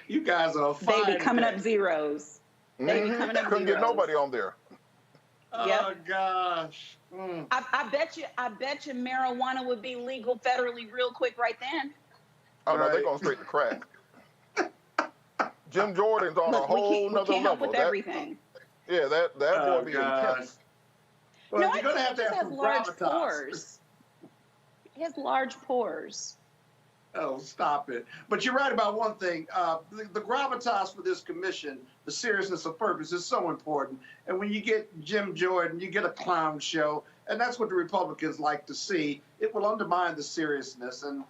You guys are fine. They be coming up zeros. They be coming up Couldn't zeros. get nobody on there. Yep. Oh gosh. I bet you marijuana would be legal federally real quick right then. Oh no, they're going straight to crack. Jim Jordan's on a whole nother level. We can't help with everything. Yeah, that boy be intense. Well, No, you're going to have has large pores. He has large pores. Oh, stop it. But you're right about one thing. The gravitas for this commission, the seriousness of purpose is so important. And when you get Jim Jordan, you get a clown show. And that's what the Republicans like to see. It will undermine the seriousness. And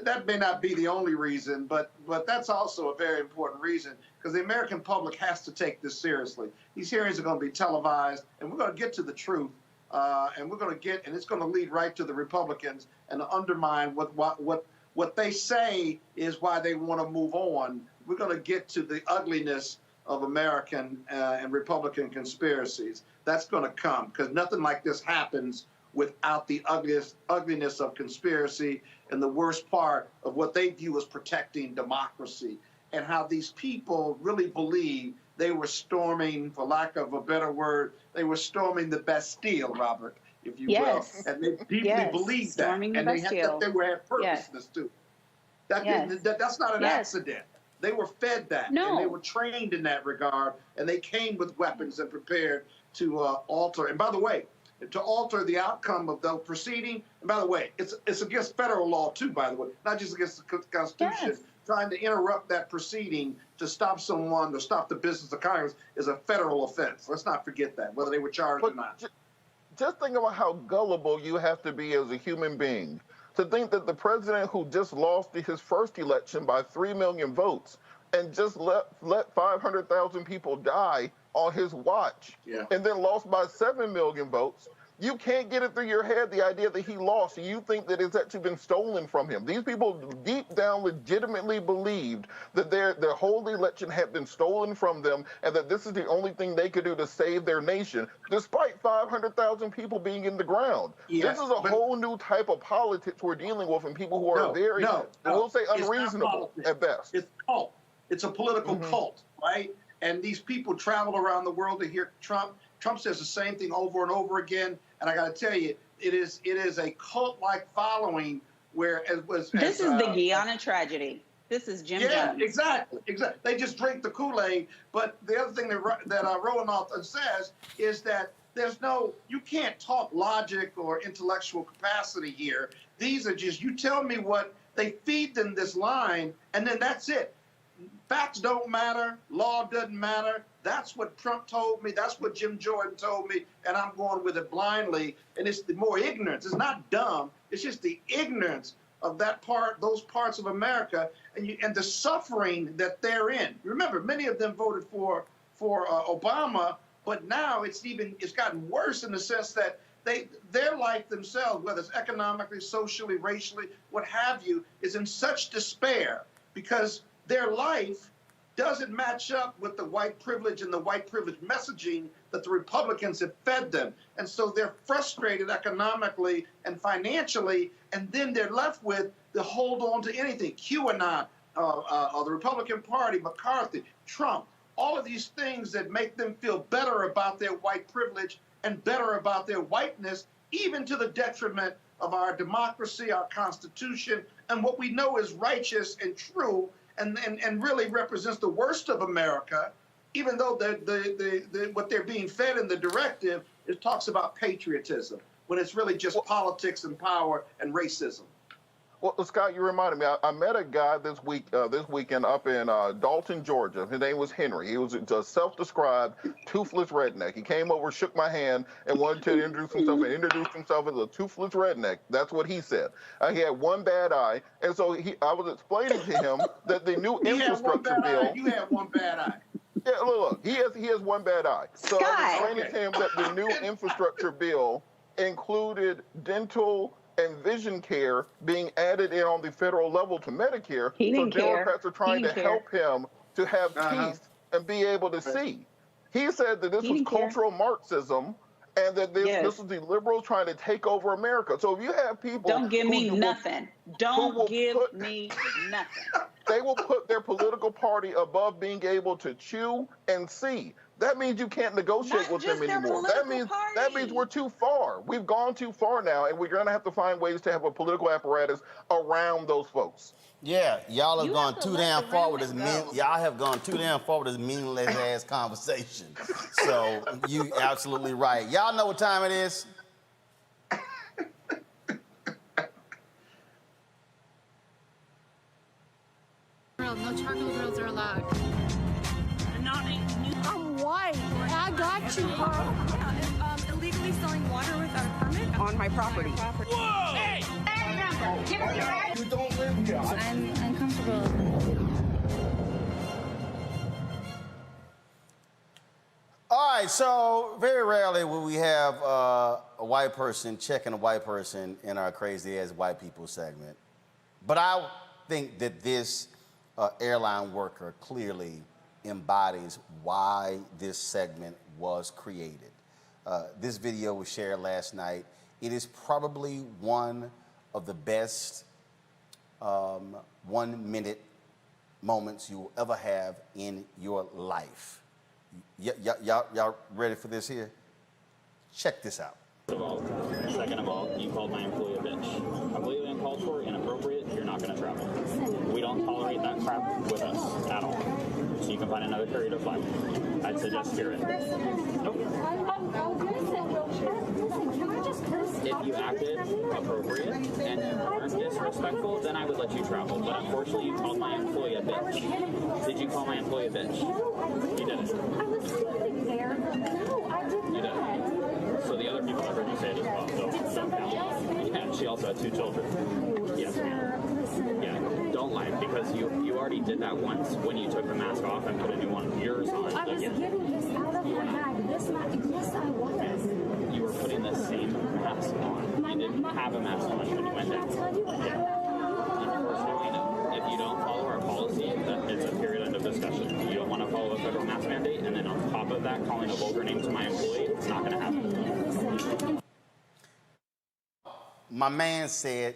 that may not be the only reason, but that's also a very important reason, because the American public has to take this seriously. These hearings are going to be televised, and we're going to get to the truth, and it's going to lead right to the Republicans and to undermine what they say is why they want to move on. We're going to get to the ugliness of American and Republican conspiracies. That's going to come, because nothing like this happens without the ugliness of conspiracy and the worst part of what they view as protecting democracy, and how these people really believe they were storming, for lack of a better word, they were storming the Bastille, Robert, if you will. And they deeply believed that. And they had purposeness too. That's not an accident. They were fed that, and they were trained in that regard, and they came with weapons and prepared to alter. And by the way, to alter the outcome of the proceeding. And by the way, it's against federal law too, by the way, not just against the Constitution. Trying to interrupt that proceeding to stop someone, to stop the business of Congress, is a federal offense. Let's not forget that, whether they were charged or not. Just think about how gullible you have to be as a human being to think that the president who just lost his first election by 3 million votes and just let 500,000 people die on his watch, and then lost by 7 million votes, you can't get it through your head, the idea that he lost, and you think that it's actually been stolen from him. These people deep down legitimately believed that their whole election had been stolen from them, and that this is the only thing they could do to save their nation, despite 500,000 people being in the ground. This is a whole new type of politics we're dealing with, and people who are we'll say unreasonable at best. It's a cult. It's a political cult, right? And these people travel around the world to hear Trump. Trump says the same thing over and over again. And I got to tell you, it is a cult-like following where This is the Guyana tragedy. This is Jim Jones. Exactly. They just drink the Kool-Aid. But the other thing that Roland says is that you can't talk logic or intellectual capacity here. These are just, you tell me what, they feed them this line, and then that's it. Facts don't matter. Law doesn't matter. That's what Trump told me. That's what Jim Jordan told me, and I'm going with it blindly. And it's the more ignorance. It's not dumb. It's just the ignorance of those parts of America, and the suffering that they're in. Remember, many of them voted for Obama, but now it's gotten worse in the sense that their life themselves, whether it's economically, socially, racially, what have you, is in such despair because their life doesn't match up with the white privilege and the white privilege messaging that the Republicans have fed them. And so they're frustrated economically and financially, and then they're left with the hold on to anything. QAnon, the Republican Party, McCarthy, Trump, all of these things that make them feel better about their white privilege and better about their whiteness, even to the detriment of our democracy, our Constitution, and what we know is righteous and true, and really represents the worst of America, even though what they're being fed in the directive, it talks about patriotism, when it's really just politics and power and racism. Well, Scott, you reminded me. I met a guy this weekend up in Dalton, Georgia. His name was Henry. He was a self-described toothless redneck. He came over, shook my hand, and wanted to introduce himself as a toothless redneck. That's what he said. He had one bad eye, and so I was explaining to him that the new infrastructure bill. You have one bad eye. Yeah, look, he has one bad eye. So I was explaining to him that the new infrastructure bill included dental and vision care being added in on the federal level to Medicare. So Democrats are trying to help him to have teeth and be able to see. He said that this was cultural Marxism and that this was the liberals trying to take over America. So if you have people... Don't give me nothing. Don't give me nothing. They will put their political party above being able to chew and see. That means you can't negotiate with them anymore. That means we're too far. We've gone too far now, and we're going to have to find ways to have a political apparatus around those folks. Yeah, y'all have gone too damn far with this. Y'all have gone too damn far with this meaningless ass conversation. So you absolutely right. Y'all know what time it is. No charcoal grills are allowed. I'm white. I got you, Carl. Yeah, illegally selling water without a permit. on my property. Whoa! Hey! You don't live here. I'm uncomfortable. All right, so very rarely will we have a white person checking a white person in our crazy ass white people segment. But I think that this airline worker clearly embodies why this segment was created. This video was shared last night. It is probably one of the best 1 minute moments you will ever have in your life. Y'all ready for this here? Check this out. Second of all, you called my employee a bitch. Completely uncalled for, inappropriate, you're not going to travel. We don't tolerate that crap with us at all. So you can find another carrier to fly with. I'd suggest Spirit. Nope. If you acted appropriate and weren't disrespectful, then I would let you travel. But unfortunately, you called my employee a bitch. Did you call my employee a bitch? You didn't. You didn't. So the other people I heard you say it as well, so don't count. Yeah, she also had 2 children. Yes, ma'am. Yeah, don't lie, because you already did that once when you took the mask off and put a new one of yours on I was again. getting this out of my bag. Yes, I was. You were putting the same mask on. You didn't have a mask on when you went down. Unfortunately, no. If you don't follow our policy, it's a period end of discussion. You don't want to follow a federal mask mandate, and then on top of that, calling a vulgar name to my employee, it's not going to happen. My man said,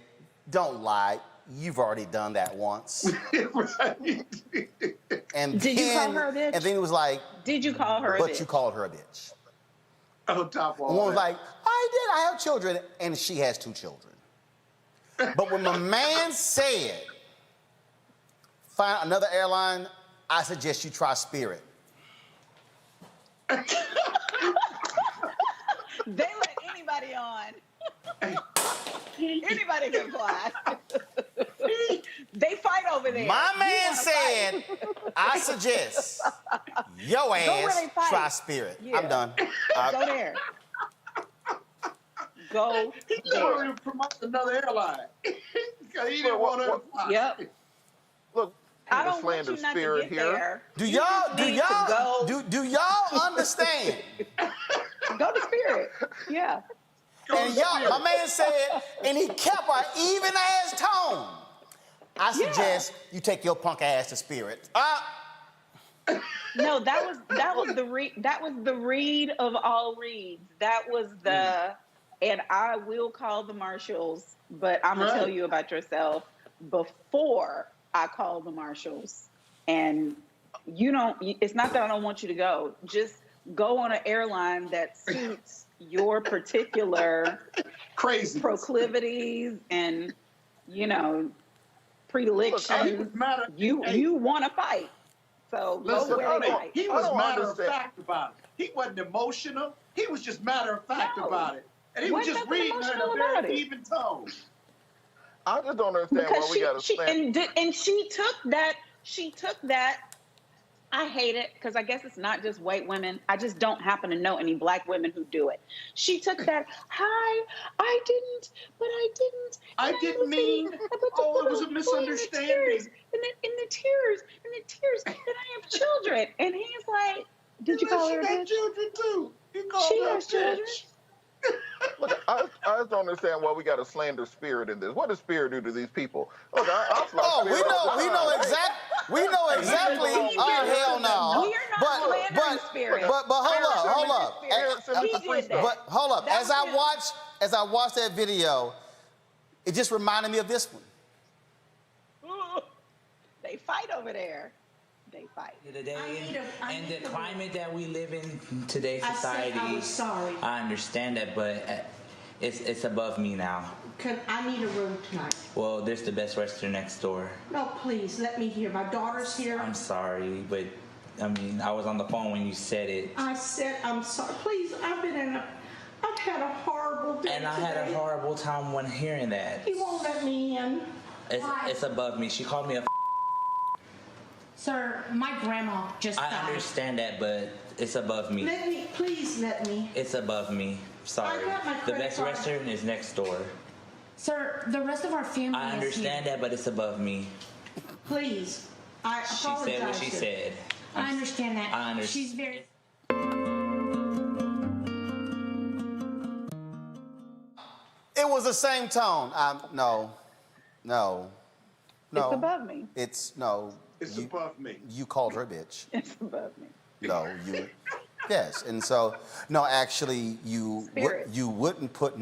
don't lie, you've already done that once. Right. And Did you call her a bitch? And then it was like, Did you call her a but bitch? you called her a bitch. On top of all And one was that. like, I did, I have children, and she has 2 children. But when my man said, find another airline, I suggest you try Spirit. They let anybody on. Anybody can fly. They fight over there. My You man wanna said, fight. I suggest your where ass they fight. try Spirit. Yeah. I'm done. Go there. Go He there. wanted to promote another airline. Because he didn't want to fly. Yep. Look, I don't want slander you not to Spirit get here. there. Do You y'all just need to do y'all understand? Go to Spirit. Yeah. And y'all, my man said, and he kept an even ass tone. I suggest you take your punk ass to Spirit. No, that was the read of all reads. That was the, and I will call the marshals, but I'm gonna tell you about yourself before I call the marshals. And you don't. It's not that I don't want you to go. Just go on an airline that suits your particular crazy proclivities and predilections. You want to fight. So Listen, go where they fight. he was matter of fact about it. He wasn't emotional. He was just matter of fact about it. And he was just reading her in a very even tone. I just don't understand why we got to stand. And she took that. I hate it because I guess it's not just white women. I just don't happen to know any black women who do it. She took that, hi, I didn't mean, it was a misunderstanding. In the tears, that I have children. And he's like, did you call her a bitch? Children too. You called she her has a children. bitch. Look, I just don't understand why we got to slander Spirit in this. What does Spirit do to these people? Look, I fly Spirit all the we time. know exactly. Oh hell no! We are not slandering Spirit. But hold up. He did that. But hold up. As I watched that video, it just reminded me of this one. They fight over there. They fight. Today, and the climate that we live in today's society, I was sorry. I understand that, but it's above me now. I need a room tonight. Well, there's the Best Western next door. No, please, let me hear. My daughter's here. I'm sorry, but I mean, I was on the phone when you said it. I said, I'm sorry. Please, I've had a horrible day And I had a horrible time when hearing that. He won't let me in. It's above me. She called me a Sir, my grandma just died. I understand that, but it's above me. Please let me. It's above me. Sorry. I got my The credit best card. restaurant is next door. Sir, the rest of our family I is understand here. that, but it's above me. Please. I She apologize. said what she sir. said. I understand that. I understand. She's very... It was the same tone. No. It's above me. It's above me. You called her a bitch. It's above me. No, you. Yes, and so no, actually, you wouldn't put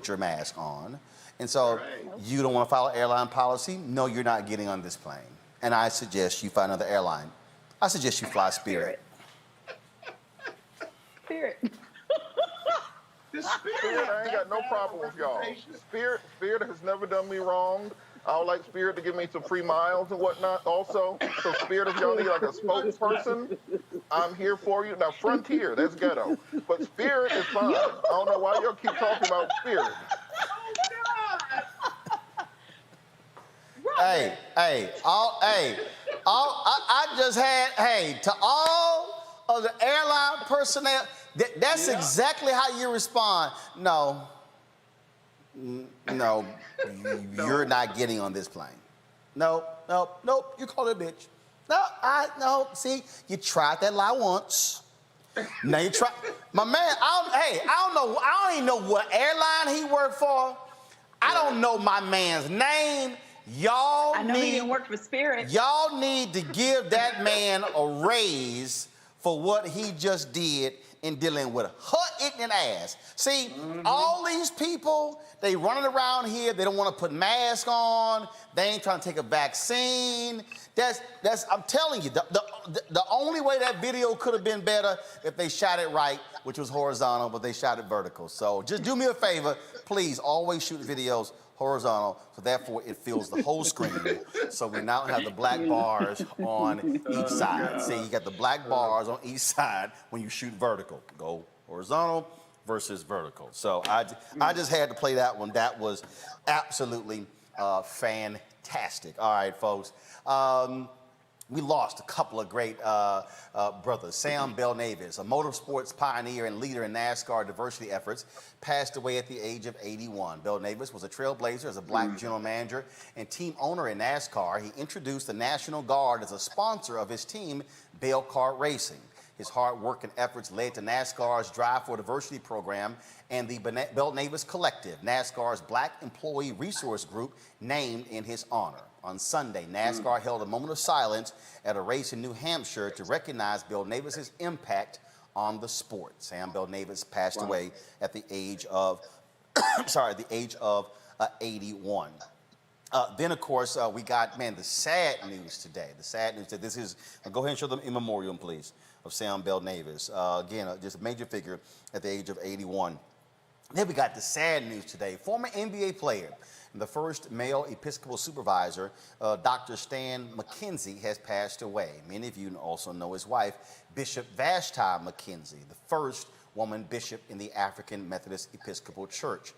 your mask on, and so you don't want to follow airline policy. No, you're not getting on this plane, and I suggest you find another airline. I suggest you fly Spirit. Spirit. Spirit, I ain't got no problem with y'all. Spirit has never done me wrong. I would like Spirit to give me some free miles and whatnot also. So Spirit, if y'all need like a spokesperson, I'm here for you. Now Frontier, that's ghetto. But Spirit is fine. I don't know why y'all keep talking about Spirit. I just had, to all of the airline personnel, that's exactly how you respond. No, you're not getting on this plane. Nope, you called her a bitch. No, see, you tried that lie once. Now you try, my man, I don't even know what airline he worked for. I don't know my man's name. I know he didn't work for Spirit. Y'all need to give that man a raise for what he just did in dealing with her ignorant ass. See, all these people, they running around here, they don't want to put masks on, they ain't trying to take a vaccine. I'm telling you, the only way that video could have been better if they shot it right, which was horizontal, but they shot it vertical. So just do me a favor, please always shoot videos horizontal, so therefore it fills the whole screen. So we now have the black bars on each side. See, you got the black bars on each side when you shoot vertical. Go horizontal versus vertical. So I just had to play that one. That was absolutely fantastic. All right, folks. We lost a couple of great brothers. Sam Bell-Navis, a motorsports pioneer and leader in NASCAR diversity efforts, passed away at the age of 81. Bell-Navis was a trailblazer as a black general manager and team owner in NASCAR. He introduced the National Guard as a sponsor of his team, Bell Kart Racing. His hard work and efforts led to NASCAR's Drive for Diversity program and the Bell-Navis Collective, NASCAR's Black Employee Resource Group, named in his honor. On Sunday, NASCAR held a moment of silence at a race in New Hampshire to recognize Bell-Navis' impact on the sport. Sam Bell-Navis passed away at the age of, 81. Then, of course, we got, the sad news today. The sad news that this is, go ahead and show them in memoriam, please, of Sam Bell-Navis. Again, just a major figure at the age of 81. Then we got the sad news today. Former NBA player and the first male Episcopal supervisor, Dr. Stan McKenzie, has passed away. Many of you also know his wife, Bishop Vashti McKenzie, the first woman bishop in the African Methodist Episcopal Church.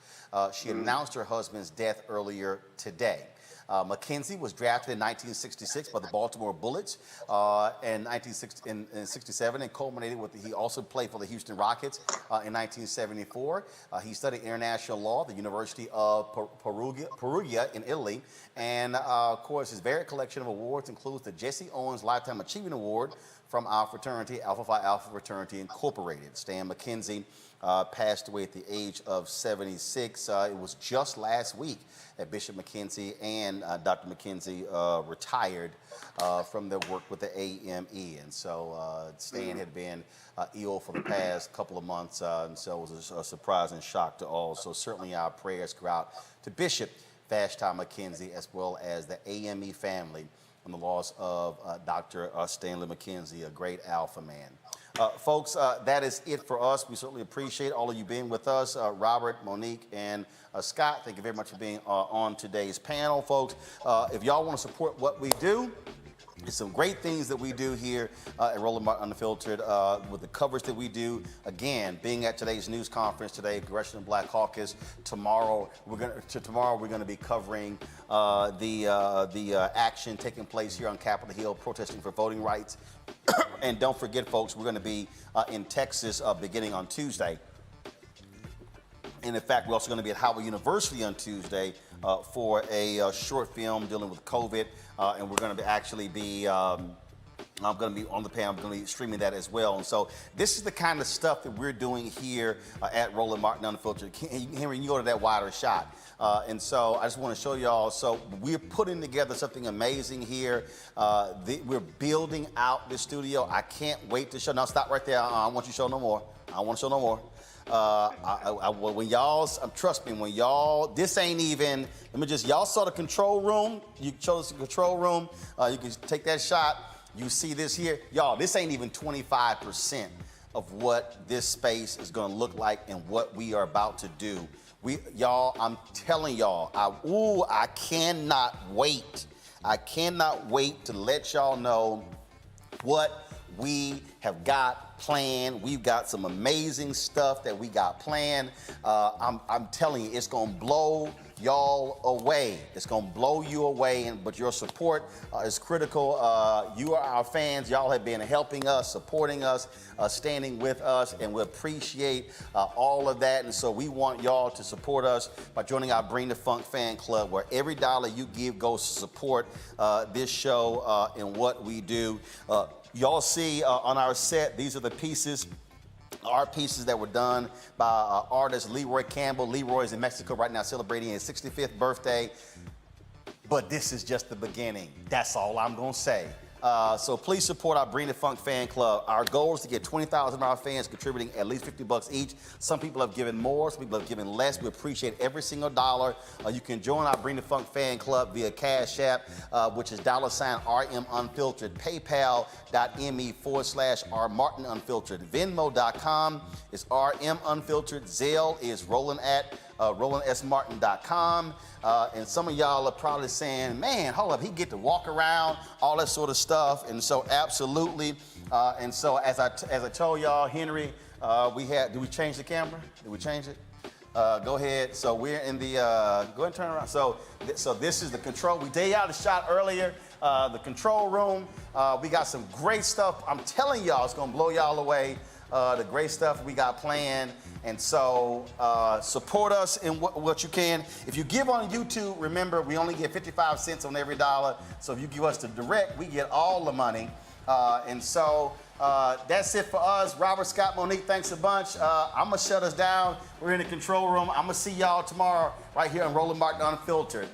She announced her husband's death earlier today. McKenzie was drafted in 1966 by the Baltimore Bullets in 1967 and culminated with, he also played for the Houston Rockets in 1974. He studied international law at the University of Perugia in Italy. And of course, his varied collection of awards includes the Jesse Owens Lifetime Achievement Award from our fraternity, Alpha Phi Alpha Fraternity Incorporated. Stan McKenzie passed away at the age of 76. It was just last week that Bishop McKenzie and Dr. McKenzie retired from their work with the AME. And so Stan had been ill for the past couple of months, and so it was a surprise and shock to all. So certainly our prayers go out to Bishop Vashti McKenzie as well as the AME family on the loss of Dr. Stanley McKenzie, a great Alpha man. Folks, that is it for us. We certainly appreciate all of you being with us. Robert, Monique, and Scott, thank you very much for being on today's panel, folks. If y'all want to support what we do, there's some great things that we do here at Roland Martin Unfiltered with the coverage that we do. Again, being at today's news conference today, Congressional Black Caucus. Tomorrow we're going to be covering the action taking place here on Capitol Hill, protesting for voting rights. And don't forget, folks, we're going to be in Texas beginning on Tuesday And in fact, we're also going to be at Howard University on Tuesday for a short film dealing with COVID. And we're going to actually be I'm going to be on the panel. I'm going to be streaming that as well. And so this is the kind of stuff that we're doing here at Roland Martin Unfiltered. Henry, you go to that wider shot. And so I just want to show y'all. So we're putting together something amazing here. We're building out the studio. I can't wait to show. Now stop right there. I don't want you to show no more. I don't want to show no more. When y'all, trust me, when y'all, this ain't even, y'all saw the control room. You chose the control room. You can take that shot. You see this here? Y'all, this ain't even 25% of what this space is gonna look like and what we are about to do. Y'all, I'm telling y'all, I cannot wait. I cannot wait to let y'all know what we have got planned. We've got some amazing stuff that we got planned. I'm telling you, it's gonna blow y'all away. It's gonna blow you away, but your support is critical. You are our fans. Y'all have been helping us, supporting us, standing with us, and we appreciate all of that. And so we want y'all to support us by joining our Bring the Funk fan club, where every dollar you give goes to support this show and what we do. Y'all see on our set, these are the pieces. Art pieces that were done by artist Leroy Campbell. Leroy's in Mexico right now celebrating his 65th birthday. But this is just the beginning. That's all I'm gonna say. So please support our Bring the Funk fan club. Our goal is to get 20,000 of our fans contributing at least $50 each. Some people have given more, some people have given less. We appreciate every single dollar. You can join our Bring the Funk fan club via Cash App, which is $RM Unfiltered, PayPal.me/R Martin Unfiltered, Venmo.com is RM Unfiltered, Zelle is Roland at RolandSMartin.com. And some of y'all are probably saying, man, hold up, he get to walk around, all that sort of stuff. And so absolutely. And so as I told y'all, Henry, did we change the camera? Did we change it? Go ahead. So we're in the, go ahead and turn around. So this is the control. We did y'all the shot earlier, the control room. We got some great stuff. I'm telling y'all, it's gonna blow y'all away. The great stuff we got planned. And so support us in what you can. If you give on YouTube, remember, we only get 55 cents on every dollar. So if you give us the direct, we get all the money. And so that's it for us. Robert, Scott, Monique, thanks a bunch. I'm going to shut us down. We're in the control room. I'm going to see y'all tomorrow right here on Roland Martin Unfiltered.